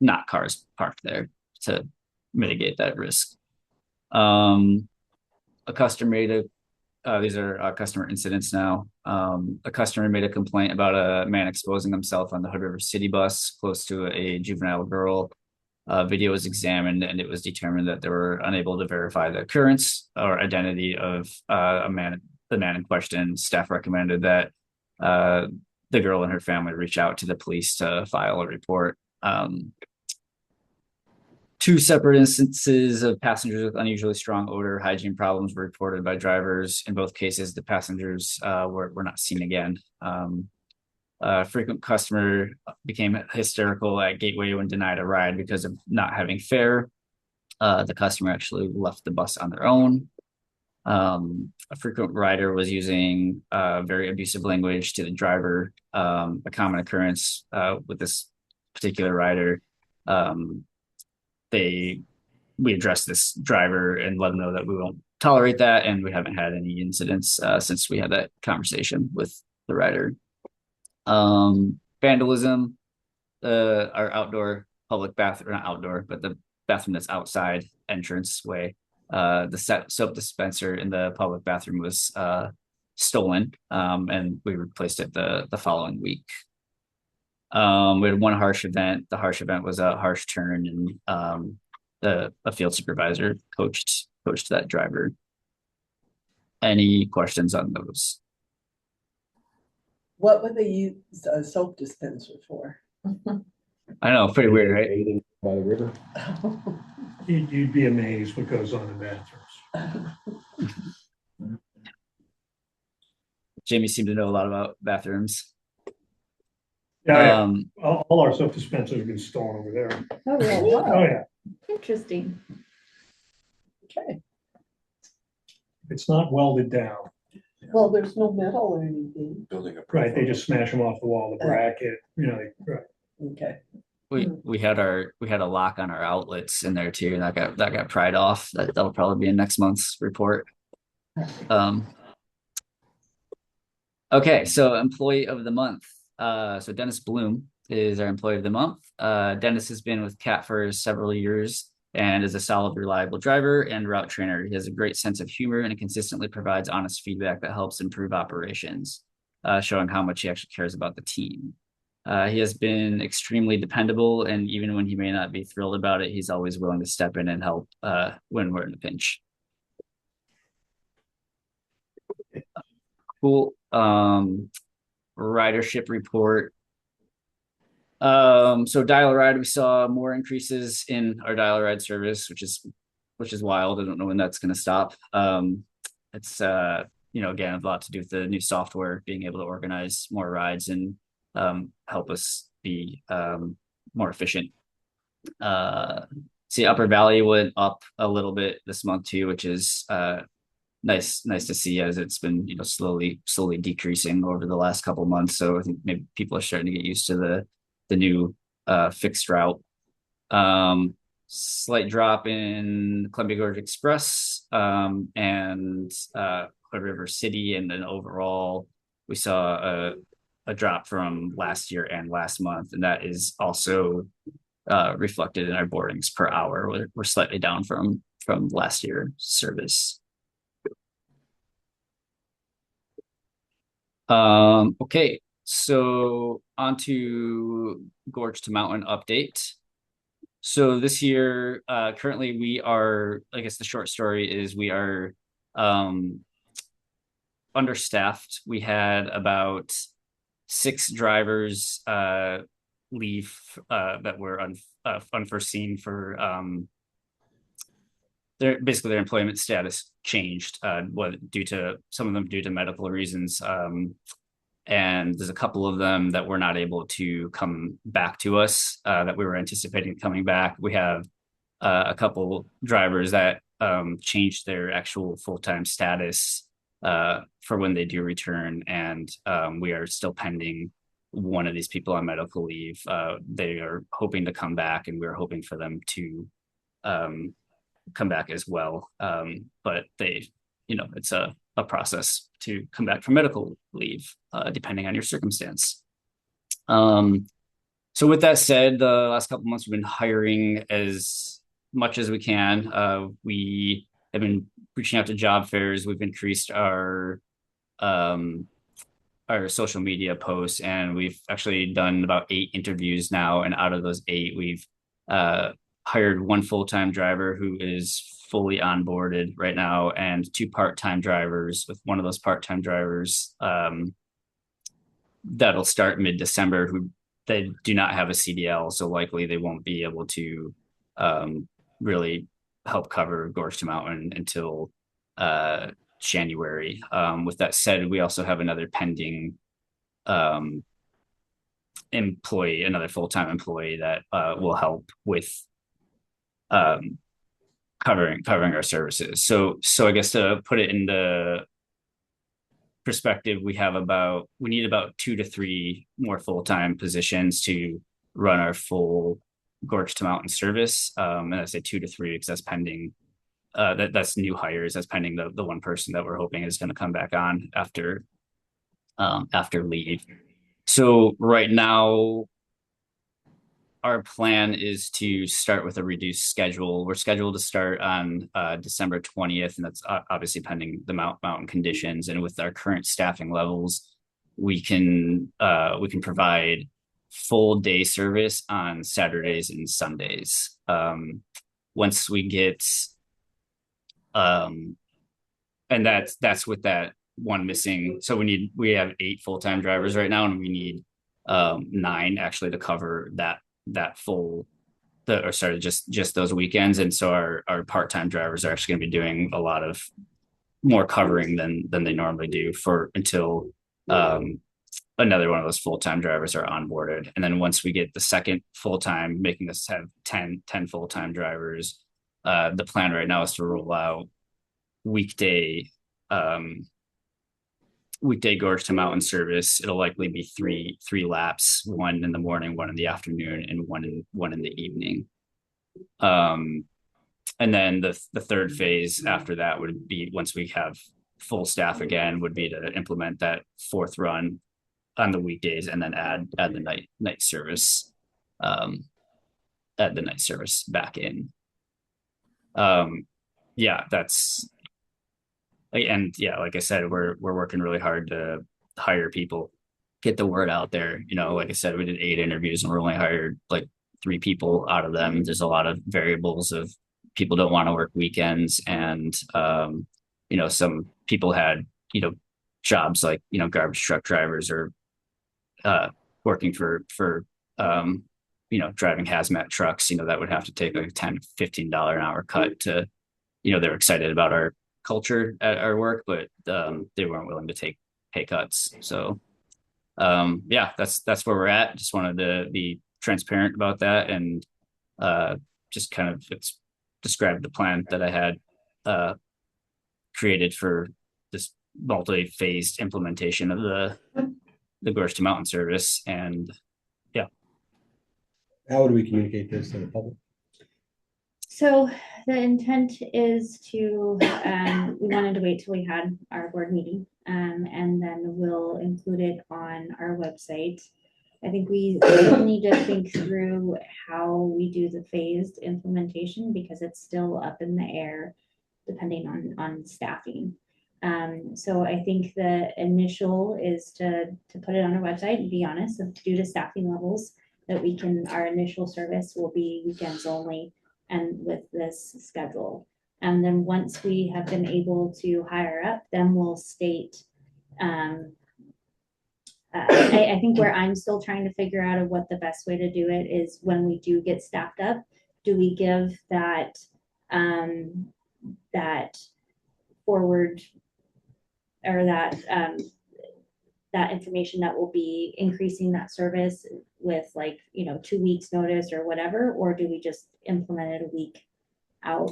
not cars parked there to mitigate that risk. A customer made these are customer incidents now. A customer made a complaint about a man exposing himself on the Hood River City bus close to a juvenile girl. Video was examined and it was determined that they were unable to verify the occurrence or identity of the man in question. Staff recommended that the girl and her family reach out to the police to file a report. 2 separate instances of passengers with unusually strong odor hygiene problems were reported by drivers. In both cases, the passengers were not seen again. A frequent customer became hysterical at Gateway when denied a ride because of not having fare. The customer actually left the bus on their own. A frequent rider was using very abusive language to the driver. A common occurrence with this particular rider. We addressed this driver and let them know that we won't tolerate that, and we haven't had any incidents since we had that conversation with the rider. Vandalism, our outdoor public bathroom, not outdoor, but the bathroom that's outside entrance way the soap dispenser in the public bathroom was stolen, and we replaced it the following week. We had one harsh event. The harsh event was a harsh turn, and a field supervisor coached that driver. Any questions on those? What would they use a soap dispenser for? I know, pretty weird, right? Bathing by the river. You'd be amazed what goes on in bathrooms. Jamie seemed to know a lot about bathrooms. Yeah, all our soap dispensers have been stolen over there. Oh, really? Oh, yeah. Interesting. Okay. It's not welded down. Well, there's no metal or anything. Building a Right, they profile. just smash them off the wall, the bracket, right. Okay. We had a lock on our outlets in there too, and that got pried off. That'll probably be in next month's report. Okay, so employee of the month. So Dennis Bloom is our employee of the month. Dennis has been with CAT for several years and is a solid, reliable driver and route trainer. He has a great sense of humor and consistently provides honest feedback that helps improve operations, showing how much he actually cares about the team. He has been extremely dependable, and even when he may not be thrilled about it, he's always willing to step in and help when we're in a pinch. Cool. Ridership report. So dial a ride, we saw more increases in our dial a ride service, which is wild. I don't know when that's going to stop. It's again, a lot to do with the new software, being able to organize more rides and help us be more efficient. See, Upper Valley went up a little bit this month too, which is nice to see, as it's been slowly decreasing over the last couple of months. So I think maybe people are starting to get used to the new fixed route. Slight drop in Columbia Gorge Express and Clear River City, and then overall we saw a drop from last year and last month, and that is also reflected in our boardings per hour. We're slightly down from last year's service. Okay, so on to Gorge to Mountain update. So this year, currently we are, I guess the short story is we are understaffed. We had about 6 drivers leave that were unforeseen for their employment status changed, due to some of them due to medical reasons. And there's a couple of them that were not able to come back to us that we were anticipating coming back. We have a couple drivers that changed their actual full-time status for when they do return, and we are still pending one of these people on medical leave. They are hoping to come back, and we're hoping for them to come back as well. But they, it's a process to come back from medical leave, depending on your circumstance. So with that said, the last couple of months we've been hiring as much as we can. We have been reaching out to job fairs. We've increased our social media posts, and we've actually done about 8 interviews now. And out of those 8, we've hired 1 full-time driver who is fully onboarded right now, and 2 part-time drivers, with one of those part-time drivers that'll start mid-December, who they do not have a CDL, so likely they won't be able to really help cover Gorge to Mountain until January. With that said, we also have another pending employee, another full-time employee that will help with covering our services. So I guess to put it into perspective, we need about 2 to 3 more full-time positions to run our full Gorge to Mountain service. And I say 2 to 3 because that's pending. That's new hires. That's pending the one person that we're hoping is going to come back on after leave. So right now, our plan is to start with a reduced schedule. We're scheduled to start on December 20th, and that's obviously pending the mountain conditions. And with our current staffing levels, we can provide full day service on Saturdays and Sundays. Once we get and that's with that one missing. So we have 8 full-time drivers right now, and we need 9 actually to cover that full just those weekends. And so our part-time drivers are actually going to be doing a lot of more covering than they normally do until another one of those full-time drivers are onboarded. And then once we get the second full-time, making us have 10 full-time drivers, the plan right now is to roll out weekday Gorge to Mountain service. It'll likely be three laps, 1 in the morning, 1 in the afternoon, and one in the evening. And then the third phase after that would be, once we have full staff again, would be to implement that 4th run on the weekdays, and then add the night service, back in. Yeah, that's. And yeah, like I said, we're working really hard to hire people, get the word out there. Like I said, we did 8 interviews and we're only hired like 3 people out of them. There's a lot of variables of people don't want to work weekends, and some people had jobs like garbage truck drivers, or working for driving hazmat trucks. That would have to take like a $10-15 an hour cut to, they're excited about our culture at our work, but they weren't willing to take pay cuts. So yeah, that's where we're at. Just wanted to be transparent about that, and just kind of describe the plan that I had created for this multi-phased implementation of the Gorge to Mountain service. And yeah. How would we communicate this to the public? So the intent is to, we wanted to wait till we had our board meeting, and then we'll include it on our website. I think we still need to think through how we do the phased implementation, because it's still up in the air depending on staffing. So I think the initial is to put it on our website and be honest, due to staffing levels, that our initial service will be weekends only, and with this schedule. And then once we have been able to hire up, then we'll state, I think where I'm still trying to figure out of what the best way to do it is, when we do get staffed up, do we give that forward, or that information that will be increasing that service with 2 weeks notice or whatever, or do we just implement it a week out?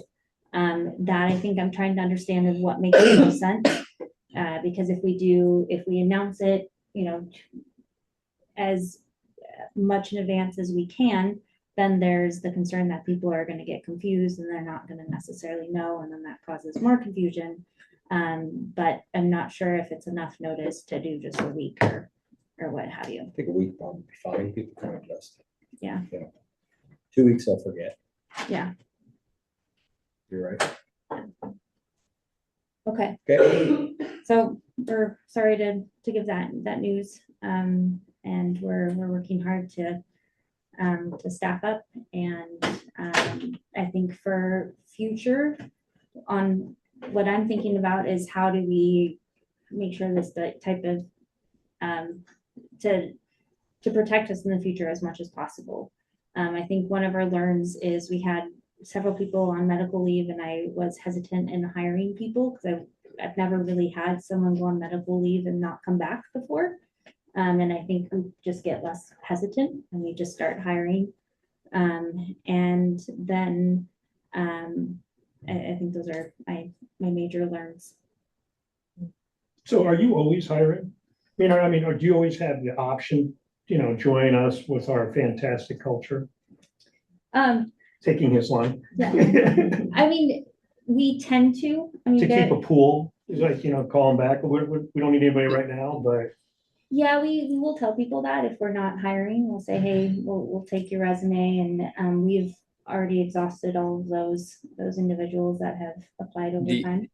That I think I'm trying to understand is what makes the most sense, because if we announce it, as much in advance as we can, then there's the concern that people are going to get confused and they're not going to necessarily know, and then that causes more confusion. But I'm not sure if it's enough notice to do just a week or what have you. I think a week probably be fine. People can adjust. Yeah. 2 weeks, they'll forget. Yeah. You're right. Okay. Okay. So we're sorry to give that news. And we're working hard to staff up, and I think for future, on what I'm thinking about is how do we make sure this type of to protect us in the future as much as possible. I think one of our learns is we had several people on medical leave, and I was hesitant in hiring people because I've never really had someone go on medical leave and not come back before. And I think we just get less hesitant and we just start hiring. And then I think those are my major learns. So are you always hiring? Or do you always have the option, join us with our fantastic culture? Taking his line. Yeah. We tend to. To keep a pool, is call them back. We don't need anybody right now, but Yeah, we will tell people that if we're not hiring, we'll say, hey, we'll take your resume, and we've already exhausted all of those individuals that have applied over The time.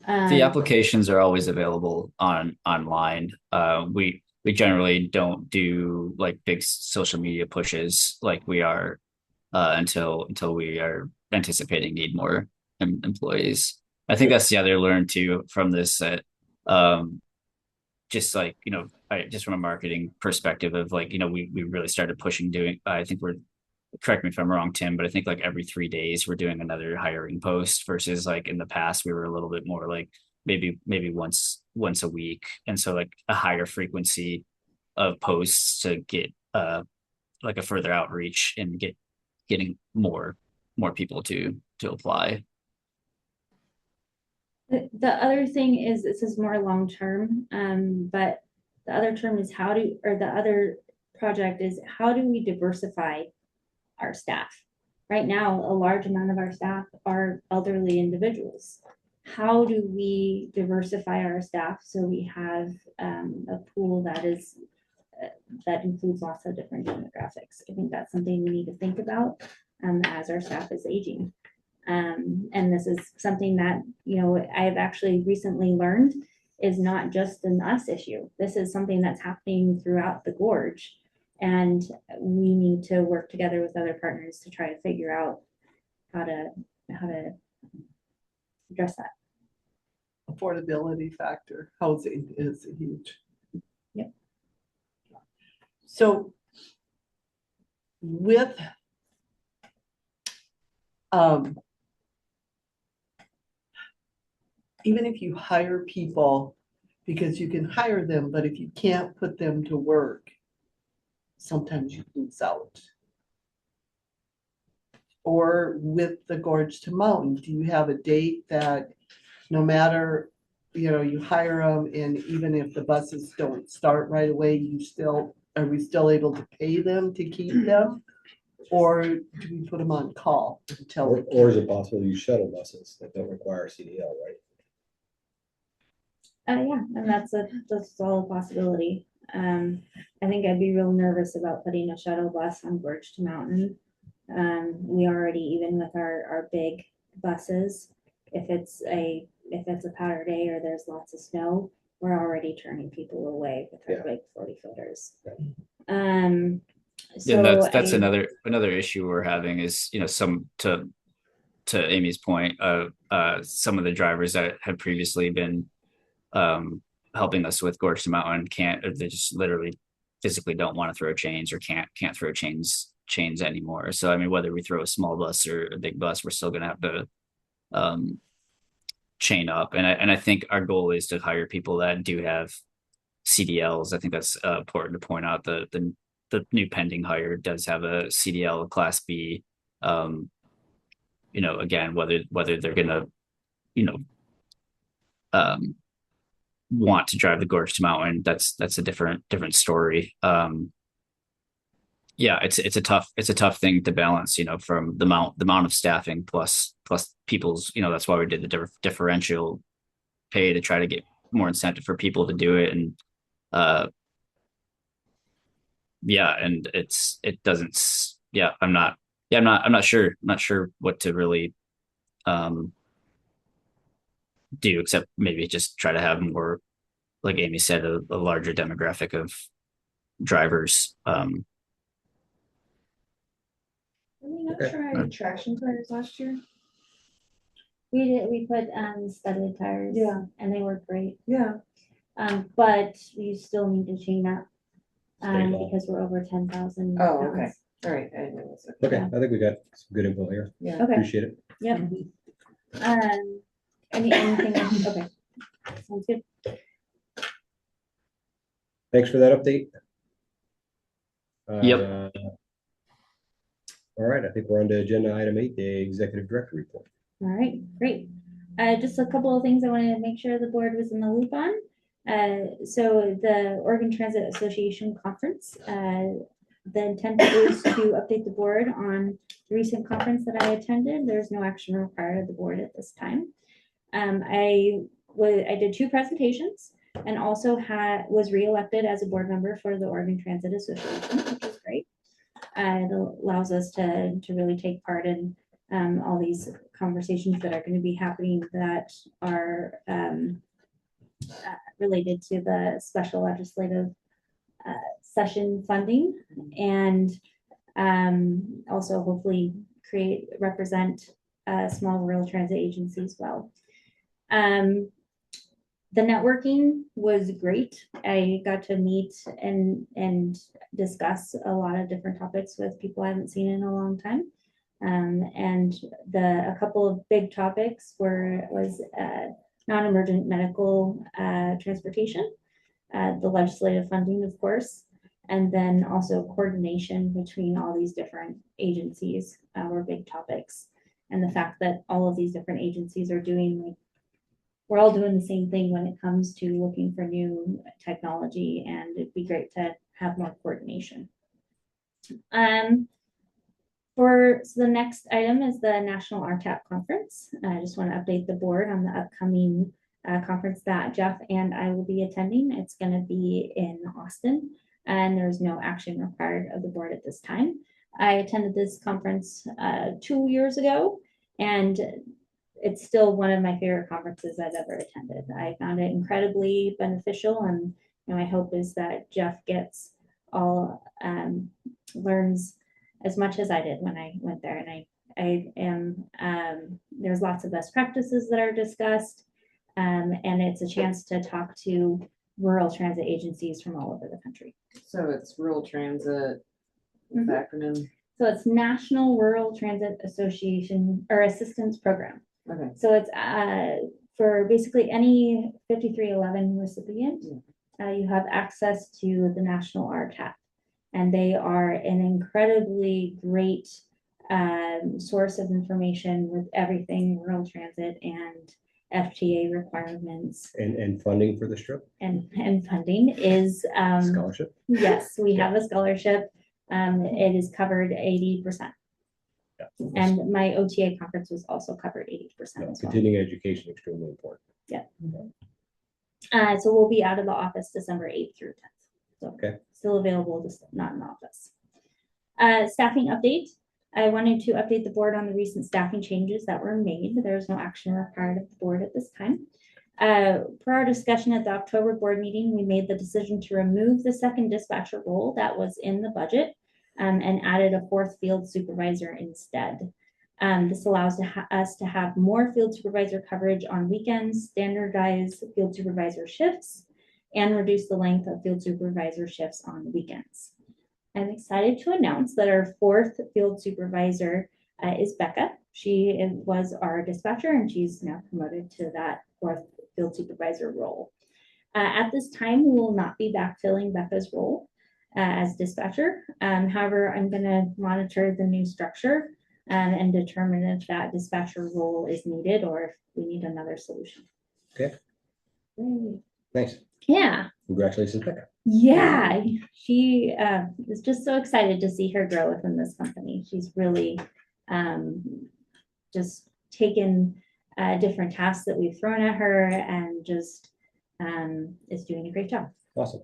the applications are always available online. We generally don't do like big social media pushes like we are until we are anticipating need more employees. I think that's the other learn too from this that um, just like just from a marketing perspective of like we really started pushing doing. I think we're correct me if I'm wrong, Tim, but I think like every 3 days we're doing another hiring post versus like in the past we were a little bit more like maybe once a week, and so like a higher frequency of posts to get like a further outreach and getting more people to apply. The other thing is, this is more long-term, but the other term is the other project is how do we diversify our staff? Right now, a large amount of our staff are elderly individuals. How do we diversify our staff so we have a pool that includes lots of different demographics? I think that's something we need to think about as our staff is aging. And this is something that, I've actually recently learned is not just an us issue. This is something that's happening throughout the gorge. And we need to work together with other partners to try to figure out how to address that. Affordability factor, housing is huge. Yep. So with even if you hire people, because you can hire them, but if you can't put them to work, sometimes you lose out. Or with the Gorge to Mountain, do you have a date that no matter, you hire them, and even if the buses don't start right away, are we still able to pay them to keep them? Or do we put them on call until? Or is it possible to use shuttle buses that don't require CDL, right? Yeah, and that's all a possibility. I think I'd be real nervous about putting a shuttle bus on Gorge to Mountain. We already, even with our big buses, if it's a powder day or there's lots of snow, we're already turning people away with our big 40-footers. So that's another issue we're having is some to Amy's point, some of the drivers that had previously been helping us with Gorge to Mountain they just literally physically don't want to throw chains or can't throw chains anymore. So I mean, whether we throw a small bus or a big bus, we're still going to have to chain up. And I think our goal is to hire people that do have CDLs. I think that's important to point out. The new pending hire does have a CDL Class B. Again, whether they're going to want to drive the Gorge to Mountain, that's a different story. It's a tough thing to balance, from the amount of staffing plus people's, that's why we did the differential pay to try to get more incentive for people to do it. And I'm not sure what to really do except maybe just try to have more, like Amy said, a larger demographic of drivers. I'm not sure I had traction tires last year. We put studded tires. Yeah. And they work great. Yeah. But you still need to chain up State law. because we're over 10,000 Oh, pounds. okay. All right. I know this. Okay, Yeah. I think we got some good info here. Yeah. Okay. Appreciate it. Yep. Anything else? Okay. Sounds good. Thanks for that update. Yep. All right, I think we're on to agenda item 8, the executive director report. All right, great. Just a couple of things I wanted to make sure the board was in the loop on. So the Oregon Transit Association conference, the intent is to update the board on the recent conference that I attended. There's no action required of the board at this time. I did 2 presentations. and also was reelected as a board member for the Oregon Transit Association, which is great. It allows us to really take part in all these conversations that are going to be happening that are related to the special legislative session funding, and also hopefully represent small rural transit agencies well. The networking was great. I got to meet and discuss a lot of different topics with people I haven't seen in a long time. And a couple of big topics was non-emergent medical transportation, the legislative funding, of course, and then also coordination between all these different agencies were big topics. And the fact that all of these different agencies are we're all doing the same thing when it comes to looking for new technology, and it'd be great to have more coordination. So the next item is the National RTAP Conference. I just want to update the board on the upcoming conference that Jeff and I will be attending. It's going to be in Austin, and there's no action required of the board at this time. I attended this conference 2 years ago, and it's still one of my favorite conferences I've ever attended. I found it incredibly beneficial, and my hope is that Jeff learns as much as I did when I went there. And there's lots of best practices that are discussed, and it's a chance to talk to rural transit agencies from all over the country. So it's rural transit, acronym. So it's National Rural Transit Association or Assistance Program. Okay. So it's for basically any 5311 recipient, you have access to the National RTAP, and they are an incredibly great source of information with everything rural transit and FTA requirements. And funding for this trip? And funding is Scholarship? Yes, we have a scholarship. It is covered 80%. And my OTA conference was also covered 80% as well. Continuing education, extremely important. Yeah. So we'll be out of the office December 8th through 10th. So Okay. Still available, just not in the office. Staffing update. I wanted to update the board on the recent staffing changes that were made. There's no action required of the board at this time. Per our discussion at the October board meeting, we made the decision to remove the second dispatcher role that was in the budget and added a fourth field supervisor instead. This allows us to have more field supervisor coverage on weekends, standardize field supervisor shifts, and reduce the length of field supervisor shifts on weekends. I'm excited to announce that our fourth field supervisor is Becca. She was our dispatcher, and she's now promoted to that fourth field supervisor role. At this time, we will not be backfilling Becca's role as dispatcher. However, I'm going to monitor the new structure and determine if that dispatcher role is needed or if we need another solution. Okay. Nice. Yeah. Congratulations, Becca. Yeah, she is just so excited to see her grow within this company. She's really just taken different tasks that we've thrown at her and just is doing a great job. Awesome.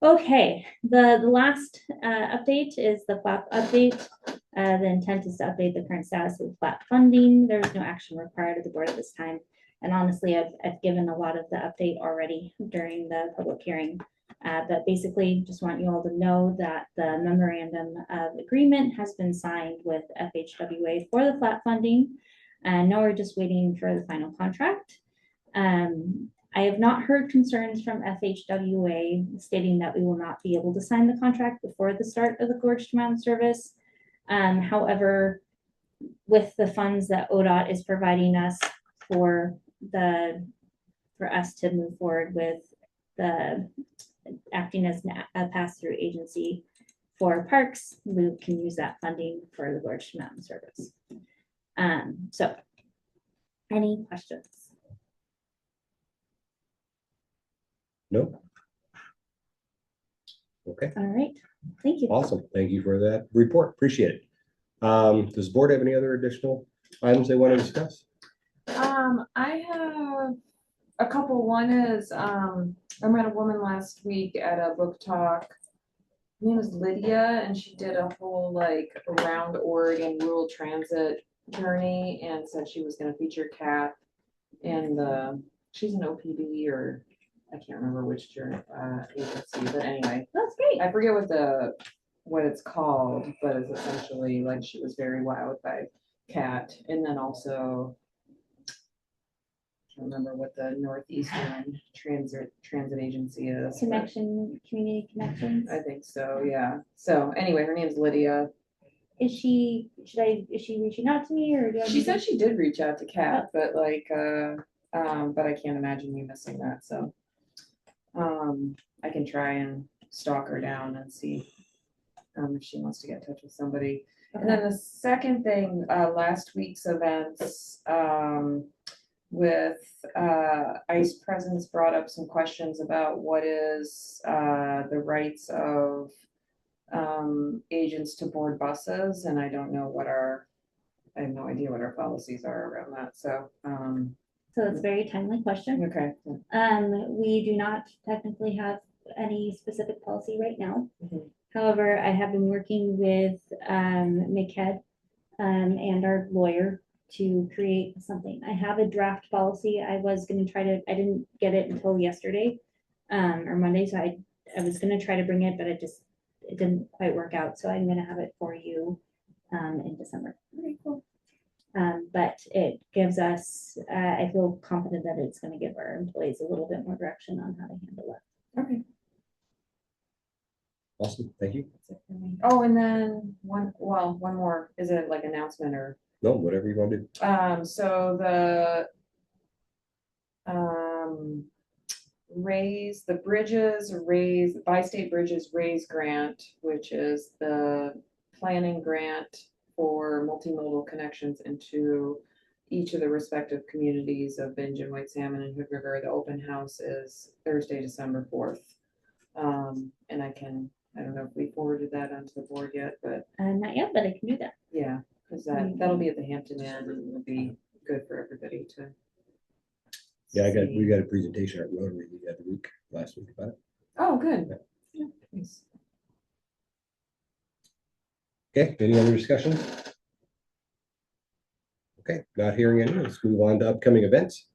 Okay, the last update is the FLAP update. The intent is to update the current status of FLAP funding. There is no action required of the board at this time. And honestly, I've given a lot of the update already during the public hearing. But basically, just want you all to know that the memorandum of agreement has been signed with FHWA for the FLAP funding. And now we're just waiting for the final contract. I have not heard concerns from FHWA stating that we will not be able to sign the contract before the start of the Gorge to Mountain service. However, with the funds that ODOT is providing us for us to move forward with the acting as a pass-through agency for parks, we can use that funding for the Gorge to Mountain service. So any questions? No. Okay. All right. Thank you. Awesome. Thank you for that report. Appreciate it. Does the board have any other additional items they want to discuss? I have A couple. One is, I met a woman last week at a book talk. Her name is Lydia, and she did a whole like around Oregon rural transit journey and said she was gonna feature Kat in she's an OPD or I can't remember which agency, but anyway, That's great. I forget what it's called, but it's essentially like she was very wowed by Kat. And then also, I can't remember what the Northeastern Transit Agency is. but Community connections. I think so, yeah. So anyway, her name's Lydia. Is she reaching out to me or do I She need said to- she did reach out to Kat, but like, but I can't imagine you missing that, so. I can try and stalk her down and see if she wants to get in touch with somebody. And then the second thing, last week's events, with ICE presence brought up some questions about what is the rights of agents to board buses, and I don't know I have no idea what our policies are around that, so. So it's a very timely question. Okay. We do not technically have any specific policy right now. Mhm. However, I have been working with McHead and our lawyer to create something. I have a draft policy. I was gonna I didn't get it until yesterday or Monday, so I was gonna try to bring it, but it didn't quite work out. So I'm gonna have it for you in December. Okay, cool. But it gives us, I feel confident that it's gonna give our employees a little bit more direction on how to handle it. Okay. Awesome, thank you. That's it for me. Oh, and then one more. Is it like announcement or? No, whatever you want to do. So the Bi-State Bridges Raise Grant, which is the planning grant for multimodal connections into each of the respective communities of Binge and White Salmon and Hood River. The open house is Thursday, December 4th. And I don't know if we forwarded that onto the board yet, but Not yet, but I can do that. yeah, because that'll be at the Hampton Inn and it'll be good for everybody to. Yeah, see. we got a presentation at Rotary the other week, last week about it. Oh, good. Yeah, nice. Okay, any other discussion? Okay, not hearing any, let's move on to upcoming events.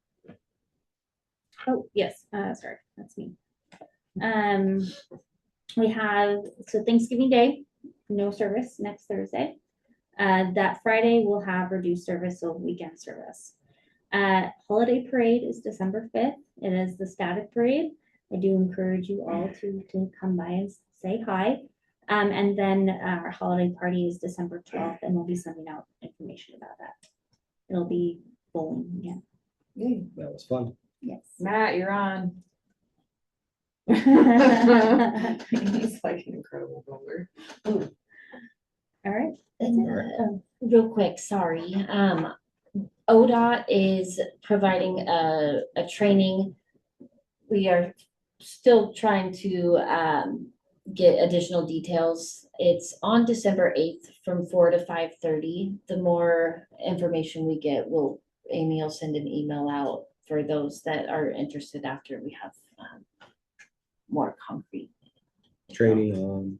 Oh, yes, sorry, that's me. We have, Thanksgiving Day, no service next Thursday. That Friday we'll have reduced service, so weekend service. Holiday parade is December 5th. It is the static parade. I do encourage you all to come by and say hi. And then our holiday party is December 12th, and we'll be sending out information about that. It'll be bowling again. Yay. That was fun. Yes. Matt, you're on. All He's like an incredible bowler. right. And, real quick, sorry. ODOT is providing a training. We are still trying to get additional details. It's on December 8th from 4 to 5:30. The more information we get, Amy will send an email out for those that are interested after we have more concrete. Training on,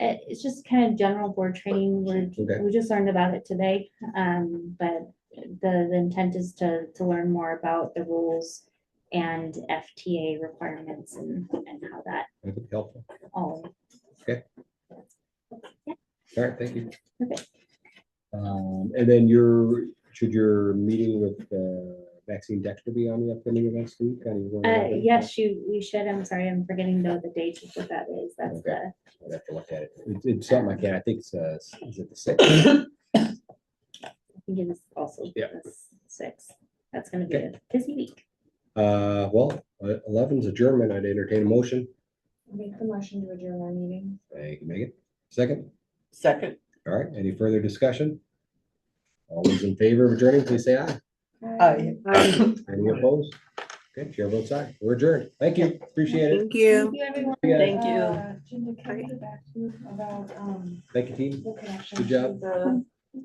It's just kind of general board training. Okay. We just learned about it today. But the intent is to learn more about the rules and FTA requirements and how that that'd be helpful. all. Okay. Yeah. All right, thank you. Okay. And then should your meeting with Maxine Dexter be on the upcoming events week? Yes, we should. I'm sorry, I'm forgetting the date of what that is. That's Okay. I'd have to look at it. It's something like that. I think it's, is it the 6th? I think it is also Yeah. the 6th. That's gonna be a busy week. Well, 11's adjournment. I'd entertain a motion. Make the motion to adjourn our meeting. Thank you, Megan. Second? Second. All right, any further discussion? All those in favor of adjourning, please say aye. Aye. Any opposed? Okay, chair votes aye. We're adjourned. Thank you. Appreciate it. Thank you. Thank you, everyone. Yeah. Thank you. Ginger, can I get back to you about Thank you, team. the connection Good job. to the